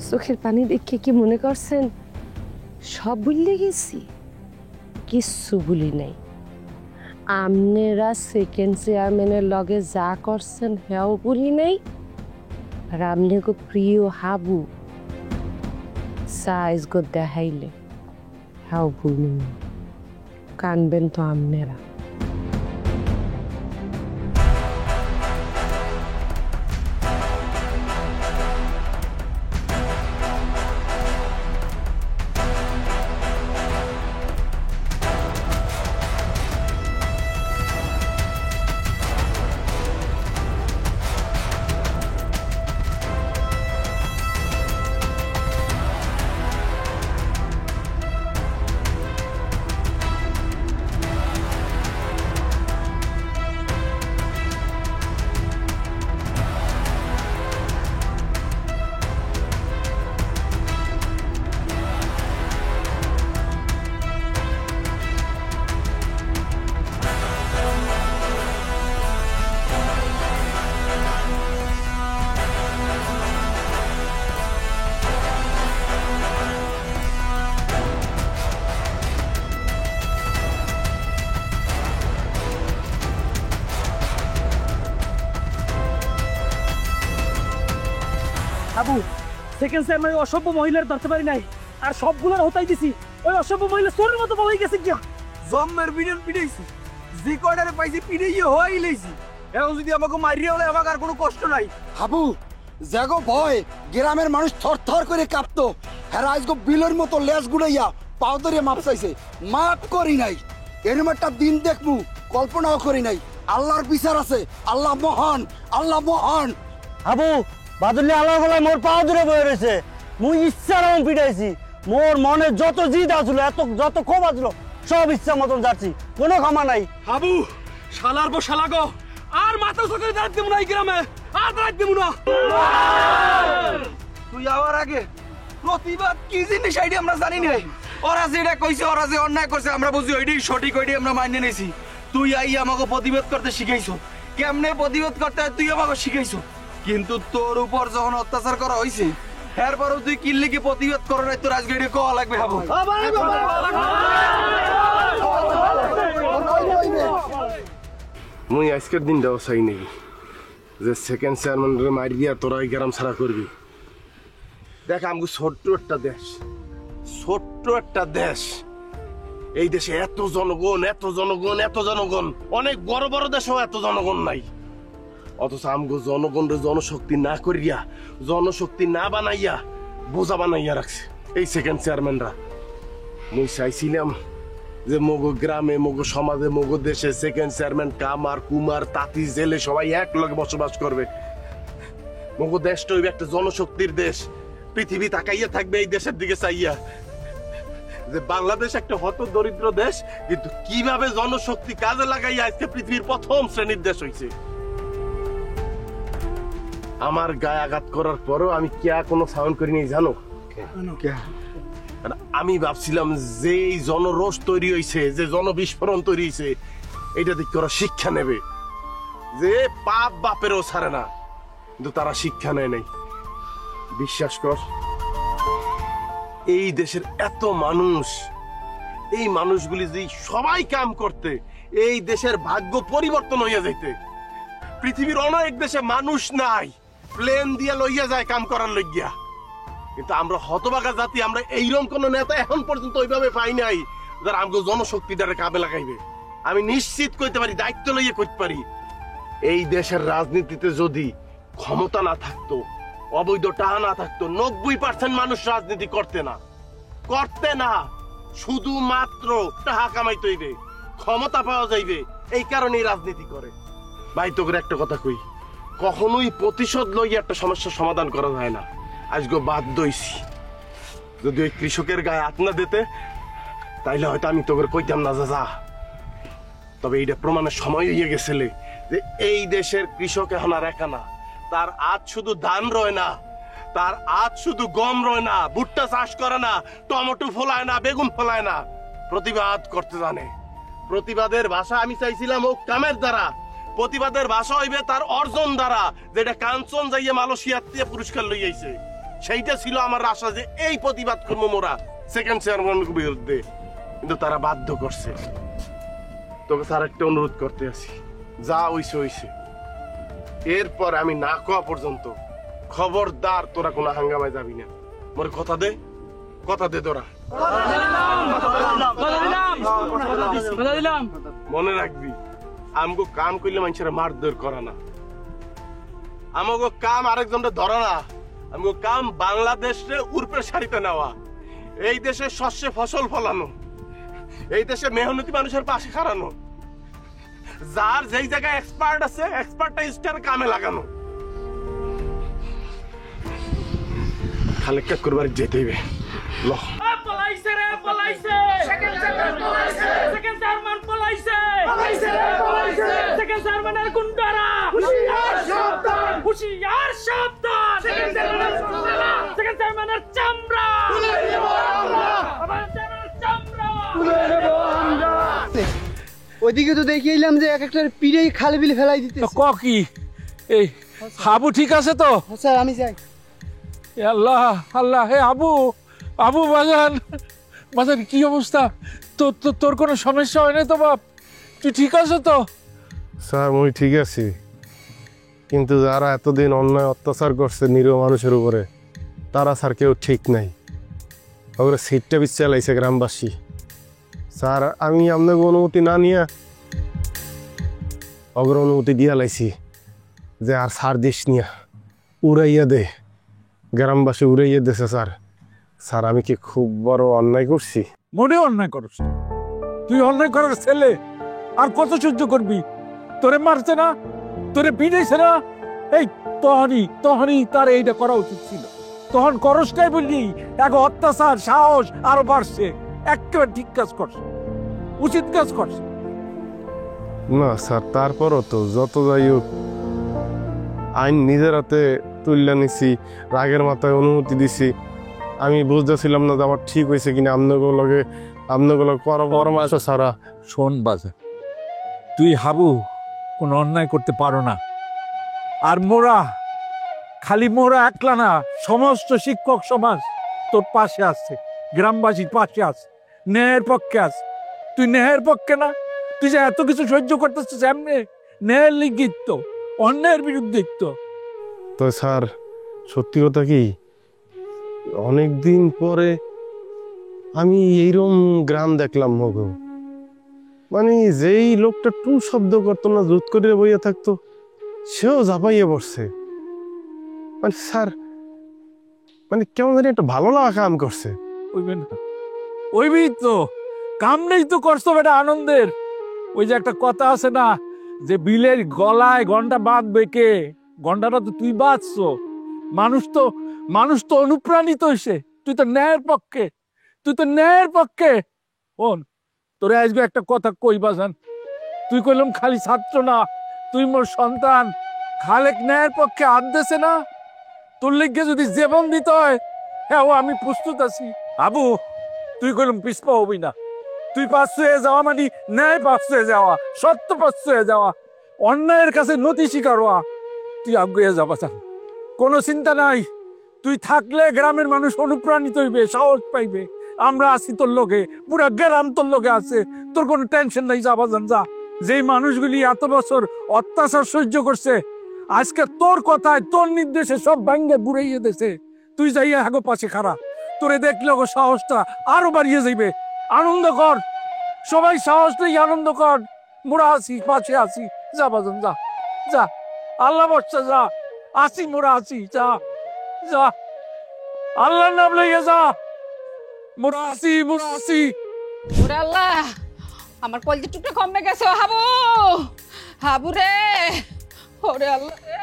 চোখের পানি দেখে কি মনে করছেন সব ভুলে গেছি? কিচ্ছু ভুলি নাই। আপনারা সেকেন্ড চেয়ারম্যানের লগে যা করছেন হেও ভুলি নাই, আর আপনাকে প্রিয় হাবু সাইজ গো দেখাইলে হেও ভুলি না। কানবেন তো আপনারা। আবু সেকেন্ড চেয়ারম্যান ওই অসভ্য মহিলার ধরতে পারি নাই, আর সবগুলোর হতাই দিছি। ওই অসভ্য মহিলা চোরের মতো পালাই গেছে কি জম্মের বিড়াল পিড়াইছি, যে কয়টারে পাইছি পিড়াইয়ে হওয়াই লইছি। এখন যদি আমাকে মারিয়ে হলে আমাকে আর কোনো কষ্ট নাই। হাবু জাগো ভয় গ্রামের মানুষ থর থর করে কাঁপতো, হ্যাঁ আজগো বিলের মতো লেজ গুড়াইয়া পাও ধরে মাপ চাইছে, মাপ করি নাই। এরম একটা দিন দেখমু কল্পনাও করি নাই। আল্লাহর বিচার আছে, আল্লাহ মহান, আল্লাহ মহান। হাবু বাদুল্লি আল্লাহ বলে মোর পা ধরে বয়ে রয়েছে, মুই ইচ্ছা রকম পিটাইছি। মোর মনে যত জিদ আসলো, এত যত ক্ষোভ আসলো, সব ইচ্ছা মতন যাচ্ছি, কোনো ক্ষমা নাই। হাবু শালার বো শালা গো, আর মাথা চোখে দাঁড়াতে দেবো না এই গ্রামে, আর দাঁড়াতে দেবো না। তুই আবার আগে প্রতিবাদ কি জিনিস আইডি আমরা জানি নাই। ওরা যেটা কইছে, ওরা যে অন্যায় করছে আমরা বুঝি ওইটাই সঠিক, ওইটাই আমরা মানিয়ে নিয়েছি। তুই আই আমাকে প্রতিবাদ করতে শিখাইছো, কেমনে প্রতিবাদ করতে হয় তুই আমাকে শিখাইছো। কিন্তু তোর উপর যখন অত্যাচার করা হয়েছে, এরপরও তুই কিনলে কি প্রতিবাদ করো নাই, তোর আজকে এটা কওয়া লাগবে। হাবু মুই আজকের দিনটাও চাই নেই যে সেকেন্ড চেয়ারম্যানের মারিয়া তোরা এই গ্রাম ছাড়া করবি। দেখ আমাকে ছোট্ট একটা দেশ, ছোট্ট একটা দেশ, এই দেশে এত জনগণ, এত জনগণ, এত জনগণ, অনেক বড় বড় দেশেও এত জনগণ নাই। অথচ আমগো জনগণের জনশক্তি না করিয়া, জনশক্তি না বানাইয়া বোঝা বানাইয়া রাখছে এই সেকেন্ড চেয়ারম্যানরা। মুই চাইছিলাম যে মগো গ্রামে, মগো সমাজে, মগো দেশে সেকেন্ড চেয়ারম্যান কামার কুমার তাঁতি জেলে সবাই এক লগে বসবাস করবে। মগো দেশটা হইবে একটা জনশক্তির দেশ, পৃথিবী তাকাইয়া থাকবে এই দেশের দিকে চাইয়া যে বাংলাদেশ একটা হত দরিদ্র দেশ, কিন্তু কিভাবে জনশক্তি কাজে লাগাইয়া আজকে পৃথিবীর প্রথম শ্রেণীর দেশ হইছে। আমার গায়ে আঘাত করার পরও আমি কেয়া কোনো সাউন্ড করিনি, জানো? আমি ভাবছিলাম যে এই জনরোষ তৈরি হয়েছে, যে জনবিস্ফোরণ তৈরি হয়েছে, এটা দেখে ওরা শিক্ষা নেবে যে পাপ বাপেরও ছাড়ে না, কিন্তু তারা শিক্ষা নেয় নাই। বিশ্বাস কর, এই দেশের এত মানুষ, এই মানুষগুলি যে সবাই কাম করতে, এই দেশের ভাগ্য পরিবর্তন হইয়া যাইতে। পৃথিবীর অনেক দেশে মানুষ নাই, প্লেন দিয়ে লইয়া যায় কাম করার লইয়া, কিন্তু আমরা হতভাগা জাতি, আমরা এইরকম কোন নেতা এখন পর্যন্ত ওইভাবে পাই নাই যারা আমাকে জনশক্তিটারে কামে লাগাইবে। আমি নিশ্চিত কইতে পারি, দায়িত্ব লইয়া কইতে পারি, এই দেশের রাজনীতিতে যদি ক্ষমতা না থাকতো, অবৈধ টাকা না থাকতো, 90% মানুষ রাজনীতি করতে না, শুধুমাত্র টাকা কামাইতে হইবে, ক্ষমতা পাওয়া যাইবে, এই কারণেই রাজনীতি করে। ভাই তোকে একটা কথা কই, কখনোই প্রতিশোধ লইয়া একটা সমস্যার সমাধান করা যায় না। আজকে বাধ্য হইছি, যদি ওই কৃষকের গায়ে হাত না দিতে তাইলে হয়তো আমি তোকে কইতাম না যা। তবে এইটা প্রমাণের সময় হইয়া গেছিলে যে এই দেশের কৃষক এখন আর একা না, তার আজ শুধু ধান রয় না, তার আজ শুধু গম রয় না, ভুট্টা চাষ করে না, টমেটো ফলায় না, বেগুন ফলায় না, প্রতিবাদ করতে জানে। প্রতিবাদের ভাষা আমি চাইছিলাম ও কামের দ্বারা, প্রতিবাদের ভাষা হইবে তার অর্জন দ্বারা, যেটা কাঞ্চন যাইয়া মালয়েশিয়াতে পুরস্কার লইয়াইছে। সেইটা ছিল আমার আশা যে এই প্রতিবাদ করবো মোরা সেকেন্ড চেয়ারম্যানের বিরুদ্ধে, কিন্তু তারা বাধ্য করছে। তোকে তার একটা অনুরোধ করতে আছি, যা হইছে, এরপর আমি না কোয়া পর্যন্ত খবরদার তোরা কোনো হাঙ্গামায় যাবি না। মোর কথা দে তোরা। মনে রাখবি, আমগো কাম করলে মানুষের মারধর করা না, আমগো কাম আরেকজনটা ধরা না, আমগো কাম বাংলাদেশে উর্পের সারিতে নেওয়া, এই দেশে শস্যে ফসল ফলানো, এই দেশে মেহনতি মানুষের পাশে খাড়ানো, যার যেই জায়গায় এক্সপার্ট আছে এক্সপার্টাইজটার কামে লাগানো। খালেকা করবার যেতে হইবে। ল পলাইছে রে পলাইছে, সেকেন্ড চেয়ারম্যান পলাইছে, সেকেন্ড চেয়ারম্যানের গুন্ডারা হুশিয়ার সাবধান, সেকেন্ড চেয়ারম্যানের চামড়া ওইদিকে তো দেখে এলাম যে এক একটা পিড়ে খালে বিলে ফেলাই দিতে। কি এই হাবু ঠিক আছে তো? স্যার আমি যাই। আল্লাহ আল্লাহ, হে আবু বাজান কি অবস্থা? তোর কোনো সমস্যা হয় না তো বাপ? তুই ঠিক আছে তো? স্যার আমি ঠিক আছি, কিন্তু যারা এতদিন অন্যায় অত্যাচার করছে নিরীহ মানুষের উপরে তারা স্যার কেউ ঠিক নাই। ওগুলো সিটটা বিচ্ছে চালাইছে গ্রামবাসী। স্যার আমি আপনাকে অনুমতি না নিয়ে অগ্র অনুমতি দিয়া লাইছি যে আর সার দিস নিয়া উড়াইয়া দে, গ্রামবাসী উড়াইয়া দেছে। স্যার স্যার আমি কি খুব বড় অন্যায় করছি? মনে অন্যায় করছ, তুই অন্যায় করার ছেলে, আর কত সহ্য করবি? তোরে মারছে না, তোরে পিটাইছে না, এই তখনই তার এইটা করা উচিত ছিল। তখন করসটাই বললি এক অত্যাচার সাহস আরো বাড়ছে। একেবারে ঠিক কাজ করছে, উচিত কাজ করছে। না স্যার তারপরও তো যত যাই হোক আইন নিজের হাতে তুললে নিছি, রাগের মাথায় অনুমতি দিছি। আমি বুঝতেছিলাম না যে আমার ঠিক হয়েছে কিনা। আপনাগুলো পরামর্শ ছাড়া। শোন বাজা, তুই হাবু কোন অন্যায় করতে পারো না। আর খালি মোরা একলা না, সমস্ত শিক্ষক সমাজ তোর পাশে আছে, গ্রামবাসীর পাশে আছে, ন্যায়ের পক্ষে আছে। তুই ন্যায়ের পক্ষে না? তুই যে এত কিছু সহ্য করতেছিস এমনি ন্যায়ের লিখিত তো, অন্যায়ের বিরুদ্ধে তো। তো স্যার সত্যি কথা কি, অনেকদিন পরে আমি এইরকম গ্রাম দেখলাম মগো। মানে যেই লোকটা টু শব্দ করতো না, জুত করে বইয়া থাকতো, সেও ঝাঁপাইয়া পড়ছে। মানে স্যার মানে কেমন জানি একটা ভালো লাগা কাম করছে। ওইবি তো কাম নেই তো করছো বেটা আনন্দের। ওই যে একটা কথা আছে না, যে বিলের গলায় ঘন্টা বাঁধবে কে? ঘন্টাটা তো তুই বাঁধছো। মানুষ তো অনুপ্রাণিত হয়েছে। তুই তো ন্যায়ের পক্ষে। শোন, তোরে আজকে একটা কথা কই বাজান, তুই কইলাম খালি ছাত্র না, তুই মোর সন্তান। খালেক ন্যায়ের পক্ষে হাত দেছে না, তোর লিগে যদি জীবন দিতে হয়, হ্যাঁ ও আমি প্রস্তুত আছি। আবু তুই কইলাম পিছপা হবি না। তুই পাশ হয়ে যাওয়া মানে ন্যায় পাশ হয়ে যাওয়া, সত্য পাশ হয়ে যাওয়া, অন্যায়ের কাছে নতি স্বীকার হওয়া। তুই আগুয়ে যাবা চান, কোনো চিন্তা নাই। তুই থাকলে গ্রামের মানুষ অনুপ্রাণিত হইবে, সাহস পাইবে। আমরা আছি তোর লোকে, পুরা গ্রাম তোর লোকে আছে। তোর কোনো টেনশন নাই, যাবা যান যা। যেই মানুষগুলি এত বছর অত্যাচার সহ্য করছে, আজকে তোর কথায় তোর নির্দেশে সব ভাঙ্গে বুড়াইয়ে দেছে। তুই যাইয়া হাগো পাশে খাড়া, তোরে দেখলে ওগো সাহসটা আরো বাড়িয়ে যাইবে। আনন্দ কর, সবাই সাহস নেই, আনন্দ কর। মোরা আছি, পাশে আছি, যা বাজন যা যা, আল্লাহ বর্ষা যা, আসি মোরা আছি, যা যা, আল্লাহর নাম লইয়া যা। মোরা আছি। ওরে আল্লাহ, আমার কলজি টুকটা কমে গেছে। হাবু রে, ওরে আল্লাহ রে।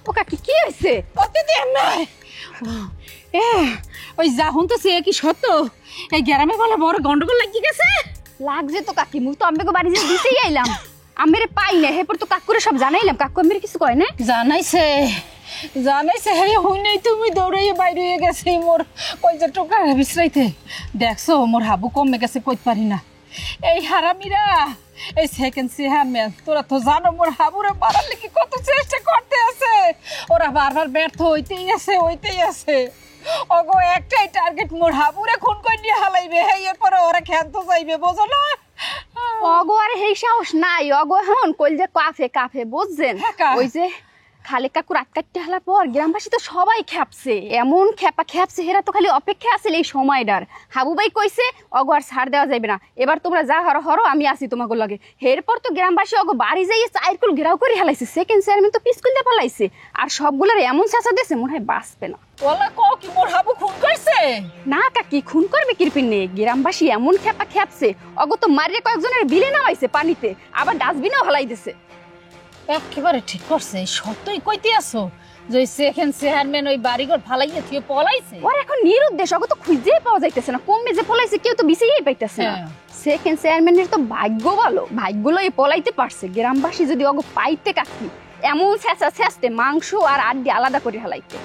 ও কাকি কি হয়েছে? ওই যাহুন তো সে কি সত্য, এই গ্রামে বলে বড় গন্ডগোল লাগিয়ে গেছে। লাগছে তো কাকি, মুই তো আম্বেকে বাড়ি যে দিতেই আইলাম, আমেরে পাই না। হেপর তো কাকুরে সব জানাইলাম, কাকু আমের কিছু কয় না। জানাইছে হে হই নাই, তুমি দৌড়াইয়ে বাইরে হয়ে গেছে মোর কইজা টোকা বিছরাইতে। দেখছো মোর হাবু কমে গেছে, কইতে পারি না। এই হারামিরা, এই সেকেন্ড চেয়ারম্যান, তোরা তো জানো মোর হাবুরে মারার লিখে কত চেষ্টা করতে আছে। ওরা বারবার ব্যর্থ হইতেই আছে। ওগো একটাই টার্গেট, মোর হাবুরে খুন করে নিয়ে হালাইবে। এরপরে ওরা খেলতে যাইবে, বোঝো না? অগো আর হেই সাহস নাই। অগো এখন কইলে কাফে বুঝছেন? ওই যে খালি কাকু রাত কাটতে হালার পর গ্রামবাসী তো সবাই খেপছে, এমন খেপছে। হেরা তো খালি অপেক্ষা আছে এই সময়টার। হাবু ভাই কইছে অগো আর ছাড় দেওয়া যাবে না, এবার তোমরা যা হরো আমি আসি তোমাকে লগে। এরপর তো গ্রামবাসী অগো বাড়ি যাইয়ে চাইরকুল ঘেরাও করে হেলাইছে। সেকেন্ড চেয়ারম্যান তো পিস্কুল দিয়ে পালাইছে, আর সবগুলোর এমন চেঁচা দিয়েছে মনে হয় বাঁচবে না। ওলা কও কি মোর হাবু খুন করছে? না কাকি, খুন করবে কিরপিন নেই। গ্রামবাসী এমন খেপছে, অগো তো মারিয়ে কয়েকজনের বিলে নামাইছে পানিতে, আবার ডাস্টবিনেও হালাই দিছে। একেবারে ঠিক করছে। সত্যই কইতে আছো যে সেকেন্ড চেয়ারম্যান ওই বাড়িঘর ফালাইয়া থিয়ে পলাইছে? ওর এখন নিরুদ্দেশ, ওকে তো খুঁজেই পাওয়া যাইতেছে না। কমে যে পলাইছে কেউ তো বিছেই পাইতেছে না। সেকেন্ড চেয়ারম্যানের তো ভাগ্য ভালো, ভাগ্যলই পলাইতে পারছে। গ্রামবাসী যদি ওকে পাইতে কাকি, এমন ছেঁচতে মাংস আর আড্ডি আলাদা করে হালাইতে।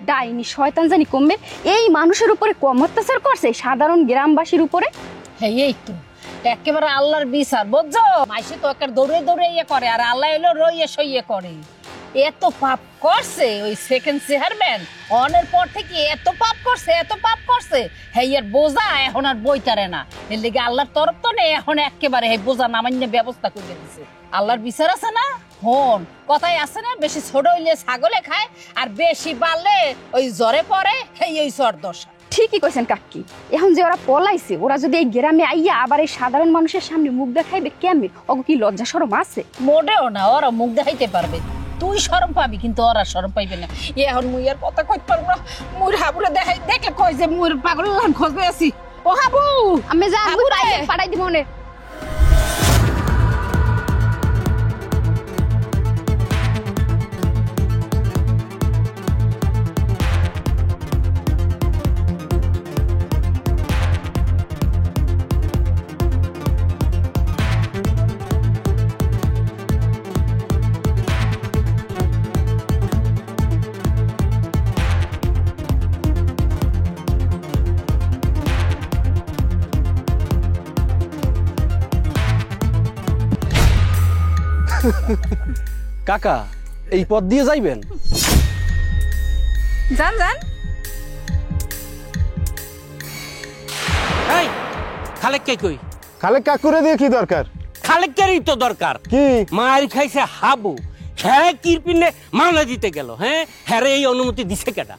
ডাইনি শয়তান জানি কমবে এই মানুষের উপরে কম অত্যাচার করছে সাধারণ গ্রামবাসীর উপরে। হ্যাঁ এই তো একেবারে আল্লাহর বিচার, বুঝছো? মাইসে তো একটা দৌড়ে ইয়ে করে, আর আল্লাহ এলো রইয়ে সইয়ে করে। এত পাপ করছে ওই সেকেন্ড চেয়ারম্যান, অনের পর থেকে এত পাপ করছে হ্যাঁ এর বোঝা এখন আর বইতারে না। এর লেগে আল্লাহর তরফ তো নেই, এখন একেবারে বোঝা নামান্য ব্যবস্থা করে দিছে। আল্লাহর বিচার আছে না? হন কথাই আছে না, বেশি ছোট হইলে ছাগলে খায় আর বেশি বাড়লে ওই জ্বরে পড়ে এই জ্বর দশা। ঠিকই কইছেন কাকি। এখন যে ওরা পলাইছে, ওরা যদি এই গ্রামে আইয়া আবার এই সাধারণ মানুষের সামনে মুখ দেখাইবে কেমনে? ওগো কি লজ্জা শরম আছে? মোটেও না, ওরা মুখ দেখাইতে পারবে, তুই শরম পাবি কিন্তু ওরা শরম পাইবে না। এখন মুই আর কথা কইতে পারবো না, মুই হাবুরে দেখাই দেখলে কই যে মুই পাগল খোঁজবে আছি। ও হাবু, আমি যা পাঠাই দিব মনে। কাকা এই পথ দিয়ে যাইবেন? যান যান। এই খালেক কে কই? খালেক কাকুরে দিয়ে কি দরকার? খালেকেরই তো দরকার। কি মার খাইছে হাবু, হ্যাঁ কিরপিনে মামলা দিতে গেল। হ্যাঁ হ্যাঁ এই অনুমতি দিছে কেডা?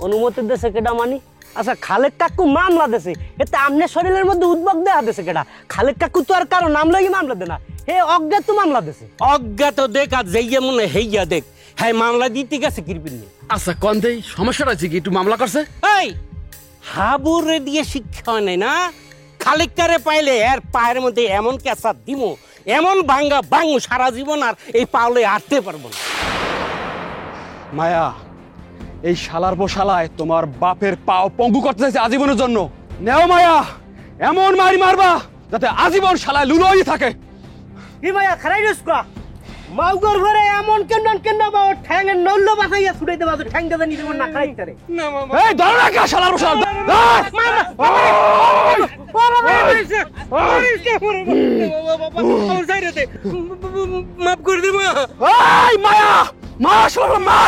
অনুমতি দেশে কেডা মানি? আচ্ছা খালেক কাকু মামলা দেশে, এতে আমনের শরীরের মধ্যে উদ্ভব দেয়া দেশে কেডা? খালেক কাকু তো আর কারো নাম লাগি মামলা দেনা, হে অজ্ঞাত তো মামলা দেশে। অজ্ঞাত দেখ আর যাইয়া মনে হেইয়া দেখ, হ্যাঁ মামলা দিতে গেছে কিরপিনে। আচ্ছা কন্দেই সমস্যাটা আছে কি? একটু মামলা করছে? এই হাবুরে দিয়ে শিক্ষা হয় নাই না? খালেকটারে পাইলে এর পায়ের মধ্যে এমন ক্যাঁচা দিমো, এমন ভাঙ্গা ভাঙু সারা জীবন আর এই পাওলে আটতে পারবো না। মায়া এই শালার বসালায় তোমার বাপের পাও পঙ্গু করতে চাইছে আজীবনের জন্য। নেও মায়া, এমন মারি মারবা যাতে আজীবন শালায় লুলো হয়ে থাকে। কি মায়া খারাই রসকা মাউগর ঘরে এমন কেন বা ঠ্যাঙে নল্ল বাসাইয়া ছুটাইতে বাজু ঠ্যাং দাদা নিতে না খারাই তারে। না মামা এই ধরো না কা শালার বসাল। মামা মাফ করে দে মা। এই মায়া মা শালা মা।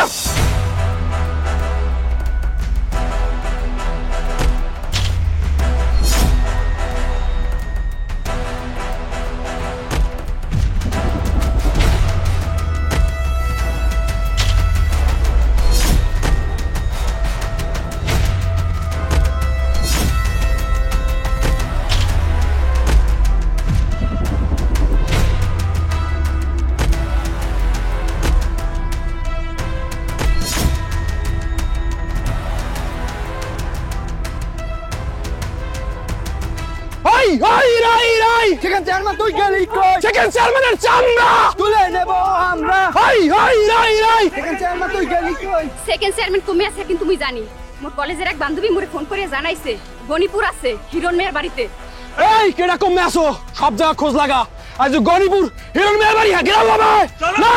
সেকেন্ড চেয়ারম্যান তুই গেলি কই? সেকেন্ড চেয়ারম্যানের চামড়া তুলে নেব আমরা। সেকেন্ড চেয়ারম্যান তুই গেলি কই? সেকেন্ড চেয়ারম্যান কমে আছে কিন্তু মুই জানি। মোর কলেজের এক বান্ধবী মোরে ফোন করে জানাইছে গণিপুর আছে হিরণ মেয়ের বাড়িতে। এই কেডা কমে আসো? সব জায়গা খোঁজ লাগা। আজ গণিপুর হিরণ মেয়ের বাড়ি গেলাম বাবা। না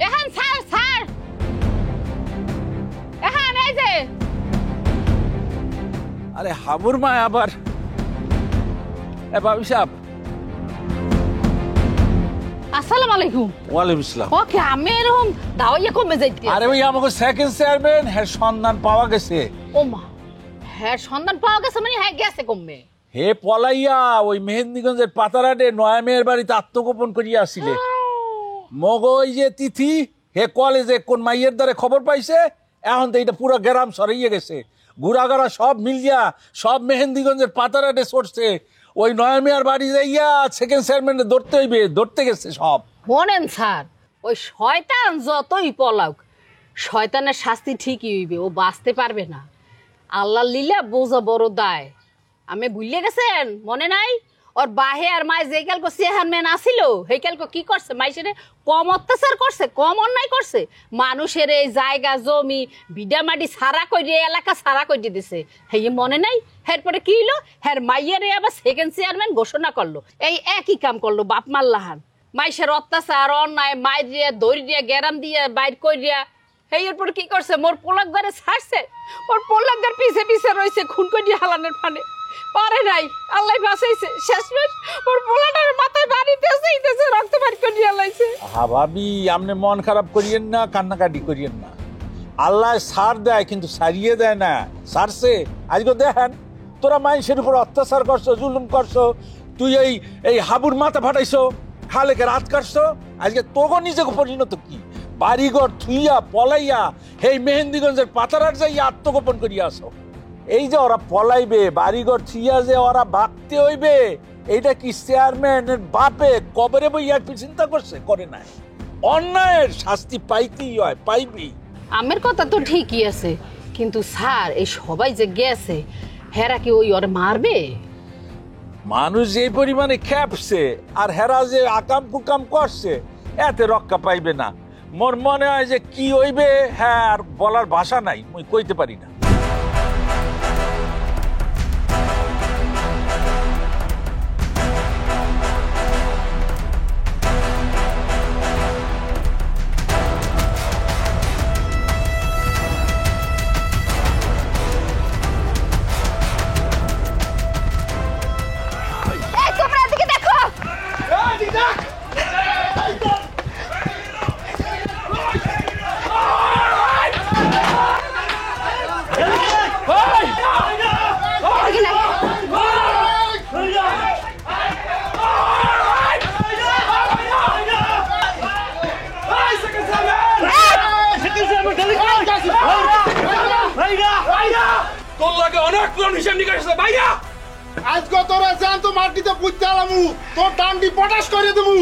এখন স্যার স্যার এখন এই যে আরে হাবুর মা আবার বাবু সাহেব। আসসালামু আলাইকুম। ওয়ালাইকুম আসসালাম। ওকে আমি এরকম দাওয়াইয়া কমে যাইতে। আরে ওই আমাকে সেকেন্ড চেয়ারম্যান হ্যাঁ সন্ধান পাওয়া গেছে। ও মা, হ্যাঁ সন্ধান পাওয়া গেছে মানে হ্যাঁ গেছে কমে। হে পলাইয়া ওই মেহেন্দিগঞ্জের পাতারাটে নয়া মেয়ের বাড়িতে আত্মগোপন করিয়া আসিলে। মগ ওই যে তিথি হে কলেজে কোন মাইয়ের দ্বারে খবর পাইছে, এখন তো এটা পুরো গ্রাম সরাইয়ে গেছে। ঘুরাঘাড়া সব মিলিয়া সব মেহেন্দিগঞ্জের পাতারাটে সরছে। ওই নয়া মেয়ের বাড়ি যাইয়া সেকেন্ড চেয়ারম্যানে ধরতে হইবে, ধরতে গেছে সব। শোনেন স্যার, ওই শয়তান যতই পলাউক শয়তানের শাস্তি ঠিকই হইবে, ও বাঁচতে পারবে না। আল্লাহ লীলা বোঝা বড় দায়। আমি ভুলিয়ে গেছেন মনে নাই? ওর বাহে আর মায় যে কালকে চেয়ারম্যান আসিল সেই কালকে কি করছে? মাইসেরে কম অত্যাচার করছে, কম অন্যায় করছে। মানুষের এই জায়গা জমি বিডামাটি সারা করে এলাকা সারা করে দিছে, সেই মনে নাই? এরপরে কি হইলো? হ্যাঁ মাইয়ারে আবার সেকেন্ড চেয়ারম্যান ঘোষণা করলো। এই একই কাম করলো বাপ মাল্লাহান। মাইসের অত্যাচার অন্যায় মাই দিয়ে দড়ি দিয়ে গেরাম দিয়ে বাইর করিয়া সেই এরপর কি করছে? মোর পোলাক ঘরে ছাড়ছে, মোর পোলাক ঘর পিছে পিছে রয়েছে খুন করিয়া হালানের ফানে। পারে নাই, আল্লাহ বাঁচাইছে। শেষমেশ ওর পোলাটার মাথায় বাড়িতেছে রক্ত বের করিয়া লাইছে। ভাবি আপনি মন খারাপ করিয়েন না, কান্নাকাটি করিয়েন না। আল্লাহ সার দেয় কিন্তু সারিয়ে দেয় না। সারছে আজকে দেখেন তোরা মানুষের উপর অত্যাচার করছো, জুলুম করছো, তুই এই এই হাবুর মাথা ফাটাইছো, খালেকে রাত কাটছো, আজকে তোকে নিজেকে পরিণত কি বাড়িঘর থুইয়া পলাইয়া এই মেহেন্দিগঞ্জের পাতারার যাইয়া আত্মগোপন করিয়া আসো। এই যে ওরা পলাইবে বাড়িঘর থুইয়া যে ওরা ভাবতে হইবে, এইটা কি চেয়ারম্যানের বাপে কবরে বইয়া একটু চিন্তা করছে? করে নাই। অন্যায়ের শাস্তি পাইতেই হয়, পাইবি। আমের কথা তো ঠিকই আছে, কিন্তু স্যার এই সবাই যে গেছে হেরা কি ওই ওরে মারবে? মানুষ যে পরিমাণে খেপছে আর হেরা যে আকাম কুকাম করছে, এতে রক্ষা পাইবে না। মোর মনে হয় যে কি হইবে হ্যাঁ আর বলার ভাষা নাই, মুই কইতে পারি না। তোর লাগে অনেক পুরো হিসাব নিকাশ আছে ভাইয়া। আজকে তোরা জান তো মাটিতে পুঁততে আলামু, তোর টান্ডি পটাশ করে দেবো।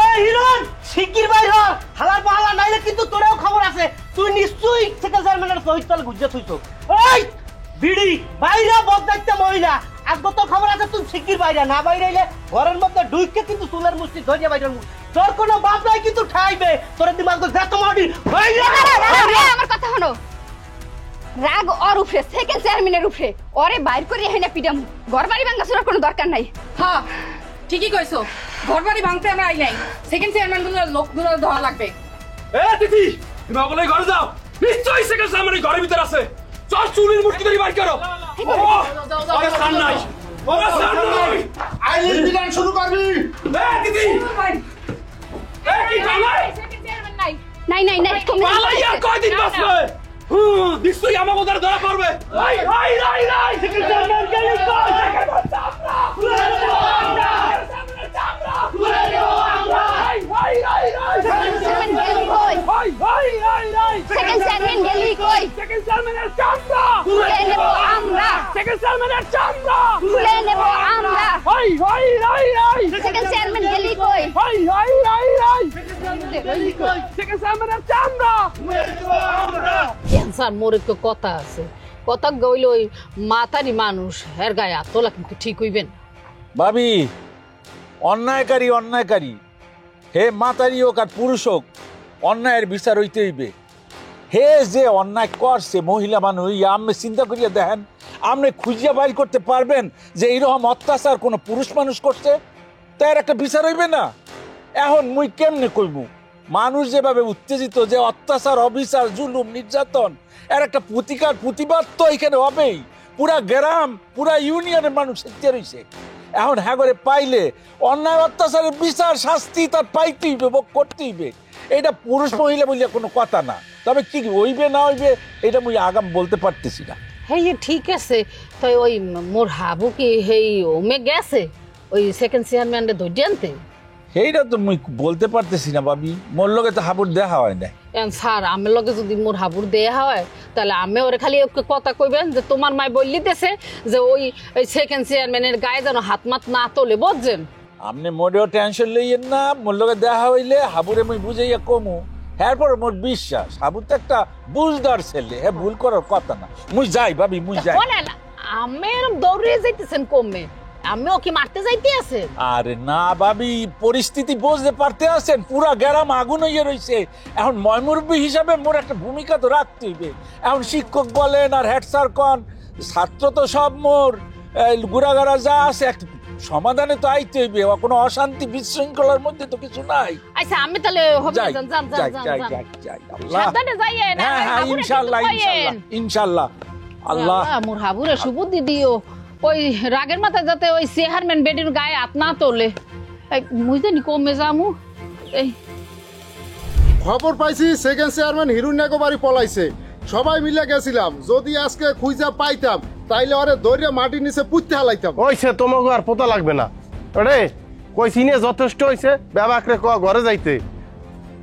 এই হিরণ শিগগির বাইর হ, হালার পাহালা নাইলে কিন্তু তোরেও খবর আছে, তুই নিশ্চয়ই থেকে চেয়ারম্যানের সহিত তালে গুজে থইছো। এই বিড়ি বাইরে বদদাইতে মহিলা, আজকে তো খবর আছে, তুই শিগগির বাইরে, না বাইরে আইলে ঘরের মধ্যে ঢুইকে কিন্তু চুলের মুষ্টি ধরিয়া বাইরে। তোর কোনো বাপ নাই কিন্তু ঠাইবে, তোর দিমাগ যত মাটি বাইরে। আমার কথা হলো, রাগ ওর উপরে, সেকেন্ড চেয়ারম্যানের উপরে, ওরে বাইর করে হেনা পিডাম। ঘর বাড়ি ভাঙার কোনো দরকার নাই। হ্যাঁ ঠিকই কইছো, ঘর বাড়ি ভাঙতে আমরা আই নাই, সেকেন্ড চেয়ারম্যান গুলো লোকগুলো ধরা লাগবে। এ তিথি, তুমি বলে ঘরে যাও, নিশ্চয়ই সেকেন্ড চেয়ারম্যান ঘরের ভিতর আছে। চল চুলির মুঠি ধরে বাইর করো। ওরে সান নাই, ওরে সান নাই, আইলির বিধান শুরু করবি। এ তিথি, এ কি জানাই সেকেন্ড চেয়ারম্যান নাই। নাই নাই নাই, কমে পালাইয়া কয়দিন বাঁচবে? নিশ্চয়ই আমাকে ওদের ধরা পড়বে। রাই রাই রাই রাই, সেকেন্ড চেয়ারম্যান গেলি কই? সেকেন্ড চামড়া খুলে দেব আমরা, সেকেন্ড চামড়া খুলে দেব আমরা। রাই রাই রাই রাই, সেকেন্ড চেয়ারম্যান গেলি কই? রাই রাই রাই রাই, সেকেন্ড চেয়ারম্যান গেলি কই? সেকেন্ড চেয়ারম্যানের চামড়া খুলে নেব আমরা, সেকেন্ড চেয়ারম্যানের চামড়া খুলে নেব আমরা। রাই রাই রাই রাই, সেকেন্ড চেয়ারম্যান গেলি কই? রাই রাই রাই রাই, সেকেন্ড চেয়ারম্যানের চামড়া খুলে দেব আমরা। ক্যান্সার মোরে তো কথা আছে, কথা গইল ওই মাতারি মানুষ হের গায়ে তোলা কিন্তু ঠিক হইবেন। ভাবি, অন্যায়কারী অন্যায়কারী, হে মাতারি হোক আর পুরুষ হোক, অন্যায়ের বিচার হইতে হইবে। হে যে অন্যায় করছে মহিলা মানুষ, আপনি চিন্তা করিয়া দেখেন, আপনি খুঁজিয়া বাইর করতে পারবেন যে এইরকম অত্যাচার কোনো পুরুষ মানুষ করছে? তার একটা বিচার হইবে না? এখন মুই কেমনে কইব? মানুষ যেভাবে উত্তেজিত, যে অত্যাচার অবিচার জুলুম নির্যাতন, এর একটা প্রতিবাদ তো এখানে হবেই। পুরা গ্রাম পুরা ইউনিয়নের মানুষ সেতে রয়েছে। এখন হ্যাগরে পাইলে অন্যায় অত্যাচারের বিচার শাস্তি তার পাইতেই হইবে, ভোগ করতে হইবে। এটা পুরুষ মহিলা বলিয়া কোনো কথা না। তবে কি হইবে না হইবে এটা মুই আগাম বলতে পারতেছি না। হ্যাঁ ঠিক আছে, তো ওই মোর হাবু কি হেই ওমে গেছে ওই সেকেন্ড চেয়ারম্যানরে ধরে আনতে? সেইটা তো মুই বলতে পারতেছি না ভাবি, মোর লগে তো হাবুর দেখা হয় না। স্যার আমার লগে যদি মোর হাবুর দেয়া হয় তাহলে আমি ওরে খালি কথা কইবেন যে তোমার মাই বললিতেছে যে ওই সেকেন্ড চেয়ারম্যানের গায়ে যেন হাত মাত না তোলে, বুঝছেন? আপনি মোটেও টেনশন লইয়েন না, মোর লগে দেখা হইলে হাবুরে মুই বুঝাইয়া কমু। এরপর মোর বিশ্বাস হাবু তো একটা বুঝদার ছেলে, হ্যাঁ ভুল করার কথা না। মুই যাই ভাবি, মুই যাই। আমি এরকম দৌড়িয়ে যাইতেছেন কমে, আমিও কি মারতে যাইতে আছে? আরে না ভাবি, পরিস্থিতি বুঝতে পারতে আছেন, পুরা গ্রাম আগুন হইয়া রয়েছে। এখন ময়মুরব্বী হিসাবে মোর একটা ভূমিকা তো রাখতে হইবে। এখন শিক্ষক বলেন আর হেড স্যার কন, ছাত্র তো সব মোর, গুড়াগাড়া যা আছে একটা সমাধানে তো আইতে হইবে। কোনো অশান্তি বিশৃঙ্খলার মধ্যে তো কিছু নাই। আচ্ছা আমি তাহলে হবে যাই যান যাই যান যাই যান যাই যাই, আল্লাহ সাবধানে যাইয়েন। হ্যাঁ হ্যাঁ ইনশাআল্লাহ ইনশাআল্লাহ ইনশাআল্লাহ। আল্লাহ মোর হাবুরে সুবুদ্ধি দিও, ওই রাগের মাথায় যাতে ওই চেয়ারম্যান বেডির গায়ে হাত না তোলে। মুই জানি কমে যামু। এই খবর পাইছি সেকেন্ড চেয়ারম্যান হিরুন্যাকো বাড়ি পলাইছে। সবাই মিলে গেছিলাম, যদি আজকে খুঁজা পাইতাম তাইলে ওরে দৌড়ে মাটির নিচে পুঁততে হালাইতাম। ওইছে তোমাকে আর পোতা লাগবে না রে, কইছি নিয়ে যথেষ্ট হয়েছে। ব্যাবাকরে ক ঘরে যাইতে,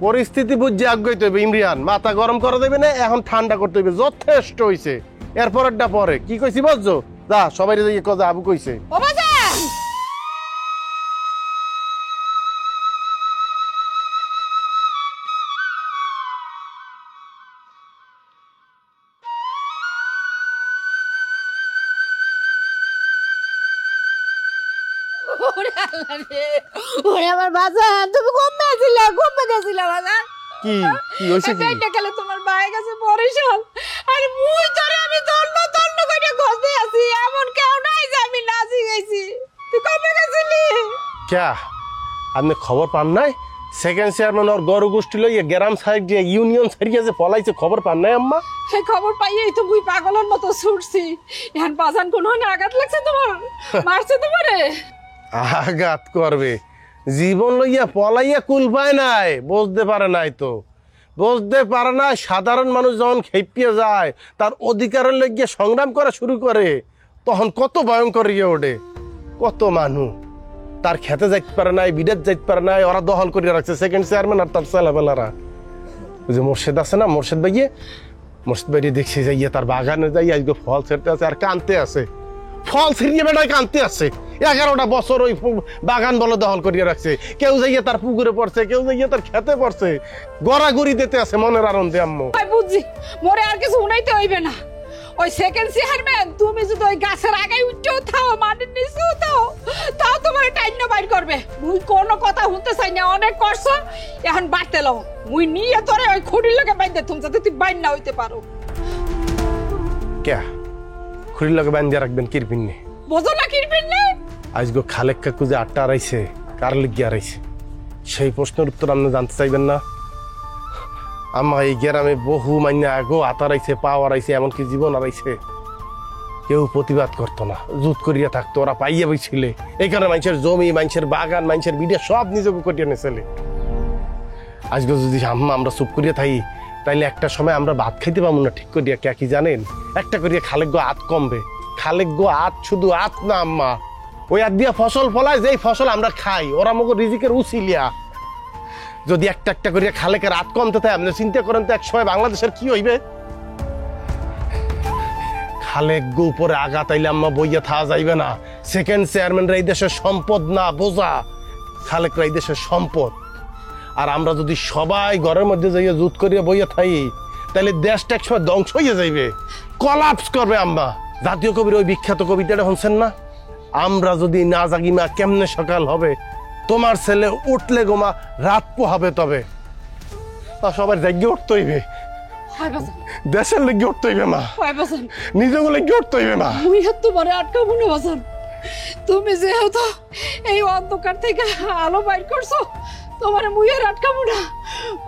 পরিস্থিতি বুঝে আগাইতে হইবে। ইমরান মাথা গরম করে দেবে না, এখন ঠান্ডা করতে হইবে। যথেষ্ট হয়েছে, এরপরেরটা পরে। কি কইছি বুঝছো? যা সবাই যাইয়ে কজা আবু কইছে। ওরে আমার বাজান, তুমি ঘুমে গেছিলা বাজান। কি কি হইছে? কি এটা গেলে তোমার ভাই কাছে বরিশাল, আর মুই তোরে আমি তন্ন করে গজে আছি, এমন কেউ নাই যে আমি নাচি গেছি। তুই কবে গেছিলি? ক্যা আপনি খবর পান নাই? সেকেন্ড চেয়ারম্যান ওর গরু গোষ্ঠী লইয়া গ্রাম সাহেব যে ইউনিয়ন ছাড়িয়ে যে পলাইছে, খবর পান নাই আম্মা? এই খবর পাইয়েই তো মুই পাগলের মতো ছুটছি। এখন বাজান কোনো আঘাত লাগছে তোমার? মারছে তোমারে? আঘাত করবে, জীবন লইয়া পলাইয়া কুল পায় নাই, বুঝতে পারে নাই তো। বুঝতে পারে না সাধারণ মানুষ যখন খেপিয়ে যায়, তার অধিকারের লইয়া সংগ্রাম করা শুরু করে, তখন কত ভয়ঙ্কর ইয়ে ওঠে। কত মানুষ তার খেতে যাইতে পারে নাই, বিদেশ যাইতে পারে নাই, ওরা দখল করিয়া রাখছে সেকেন্ড চেয়ারম্যান আর তার ছেলেবেলারা। ওই যে মোর্শেদ আছে না, মোর্শেদ ভাইয়ে, মোর্শেদ ভাইয়ে দেখছি যাইয়া তার বাগানে যাই আজকে ফল ছেড়তে আছে আর কানতে আছে। ফল ছিঁড়িয়ে বেটায় কানতে আছে। 11টা বছর ওই বাগান বলে দখল করিয়া রাখছে। কেউ যাইয়া তার পুকুরে পড়ছে, কেউ যাইয়া তার খেতে পড়ছে, গড়াগড়ি দিতে আছে মনের আনন্দে। আম্মু বুঝছি, মোরে আর কিছু উনাইতে হইবে না। ওই সেকেন্ড চেয়ারম্যান তুমি যদি ওই গাছের আগায় উঠেও থাও, মাটির নিচেও থাও, তাও তোমার টাইন্য বাইর করবে। মুই কোনো কথা শুনতে চাই না, অনেক করছো, এখন বাড়তে লও। মুই নিয়ে তোরে ওই খুঁড়ির লগে বাইন্দে তুমি, যাতে তুই বাইর না হইতে পারো। কে খুঁড়ির লগে বাইন্দিয়া রাখবেন কিরপিন নে? বোঝো না কিরপিন নে? আজকে খালেক কাকু যে 8টা আড়াইছে, কার লিগিয়া আড়াইছে, সেই প্রশ্নের উত্তর আপনি জানতে চাইবেন না? আমার এই গ্রামে বহু মাইনা আগো আতারাইছে, পাও আড়াইছে, এমনকি জীবন আড়াইছে, কেউ প্রতিবাদ করতো না, জুত করিয়া থাকতো। ওরা পাইয়া বইছিলে, এইখানে মানুষের জমি, মানুষের বাগান, মানুষের বিড়ে সব নিজেকে করিয়া নিয়েছিলে। আজকে যদি আমরা চুপ করিয়া থাকি, তাইলে একটা সময় আমরা ভাত খাইতে পাবো না ঠিক করিয়া। কে কি জানেন? একটা করিয়া খালেক গো আত কমবে। খালেক গো আত শুধু আত না আম্মা, ওই আত দিয়া ফসল ফলায়, যেই ফসল আমরা খাই, ওরা মগো রিজিকের উসিলিয়া। যদি একটা একটা করিয়া খালেকের আত কমতে থাকে, আপনি চিন্তা করেন তো এক সময় বাংলাদেশের কি হইবে। খালেক গো উপরে আঘাত আইলে আম্মা বইয়া থাকা যাইবে না। সেকেন্ড চেয়ারম্যানরা এই দেশের সম্পদ না, বোঝা। খালেকরা এই দেশের সম্পদ। আর আমরা যদি সবাই ঘরের মধ্যে যাইয়া জুত করিয়া বইয়া থাকি, তাহলে দেশটা একসময় ধ্বংস হইয়া যাইবে, কলাপস করবে আম্মা। জাতীয় কবির ওই বিখ্যাত কবিতাটা শুনছেন না? আমরা যদি না জাগি মা কেমনে সকাল হবে, তোমার ছেলে উঠলে গোমা রাত পোহাবে। তবে সবার জায়গা উঠতে হইবে, দেশের লেগে উঠতে হইবে মা, নিজেকে লেগে উঠতে হইবে মা। মুই তোমারে আটকাবো না বাজান। তুমি যেহেতু এই অন্ধকার থেকে আলো বাইর করছো, তোমার মুই আর আটকাবো না।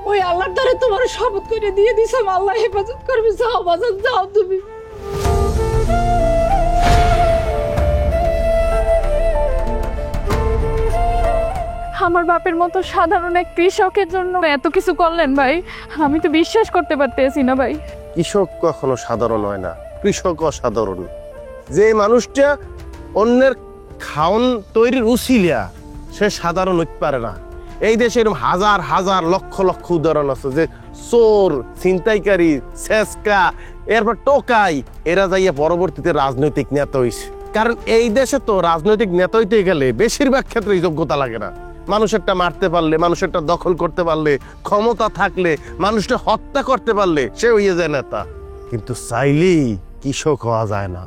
ওই আল্লাহর দ্বারে তোমার শপথ করে দিয়ে দিছো, আল্লাহ হেফাজত করবে। যাও বাজান, যাও তুমি। আমার বাপের মতো সাধারণ এক কৃষকের জন্য এত কিছু করলেন ভাই, আমি তো বিশ্বাস করতে পারতেছি না ভাই। কৃষক কখনো সাধারণ হয় না, কৃষক অসাধারণ। যে মানুষটা অন্যের খাওন তৈরির উসিলিয়া, সে সাধারণ হইতে পারে না। এই দেশে এরকম হাজার হাজার লক্ষ লক্ষ উদাহরণ আছে যে চোর, ছিনতাইকারী, ছেচকা, এরপর টোকাই, এরা যাইয়া পরবর্তীতে রাজনৈতিক নেতা হইছে। কারণ এই দেশে তো রাজনৈতিক নেতা হইতে গেলে বেশিরভাগ ক্ষেত্রে যোগ্যতা লাগে না। মানুষেরটা মারতে পারলে, মানুষেরটা দখল করতে পারলে, ক্ষমতা থাকলে, মানুষটা হত্যা করতে পারলে সে হইয়া যায় নেতা। কিন্তু চাইলেই কৃষক হওয়া যায় না।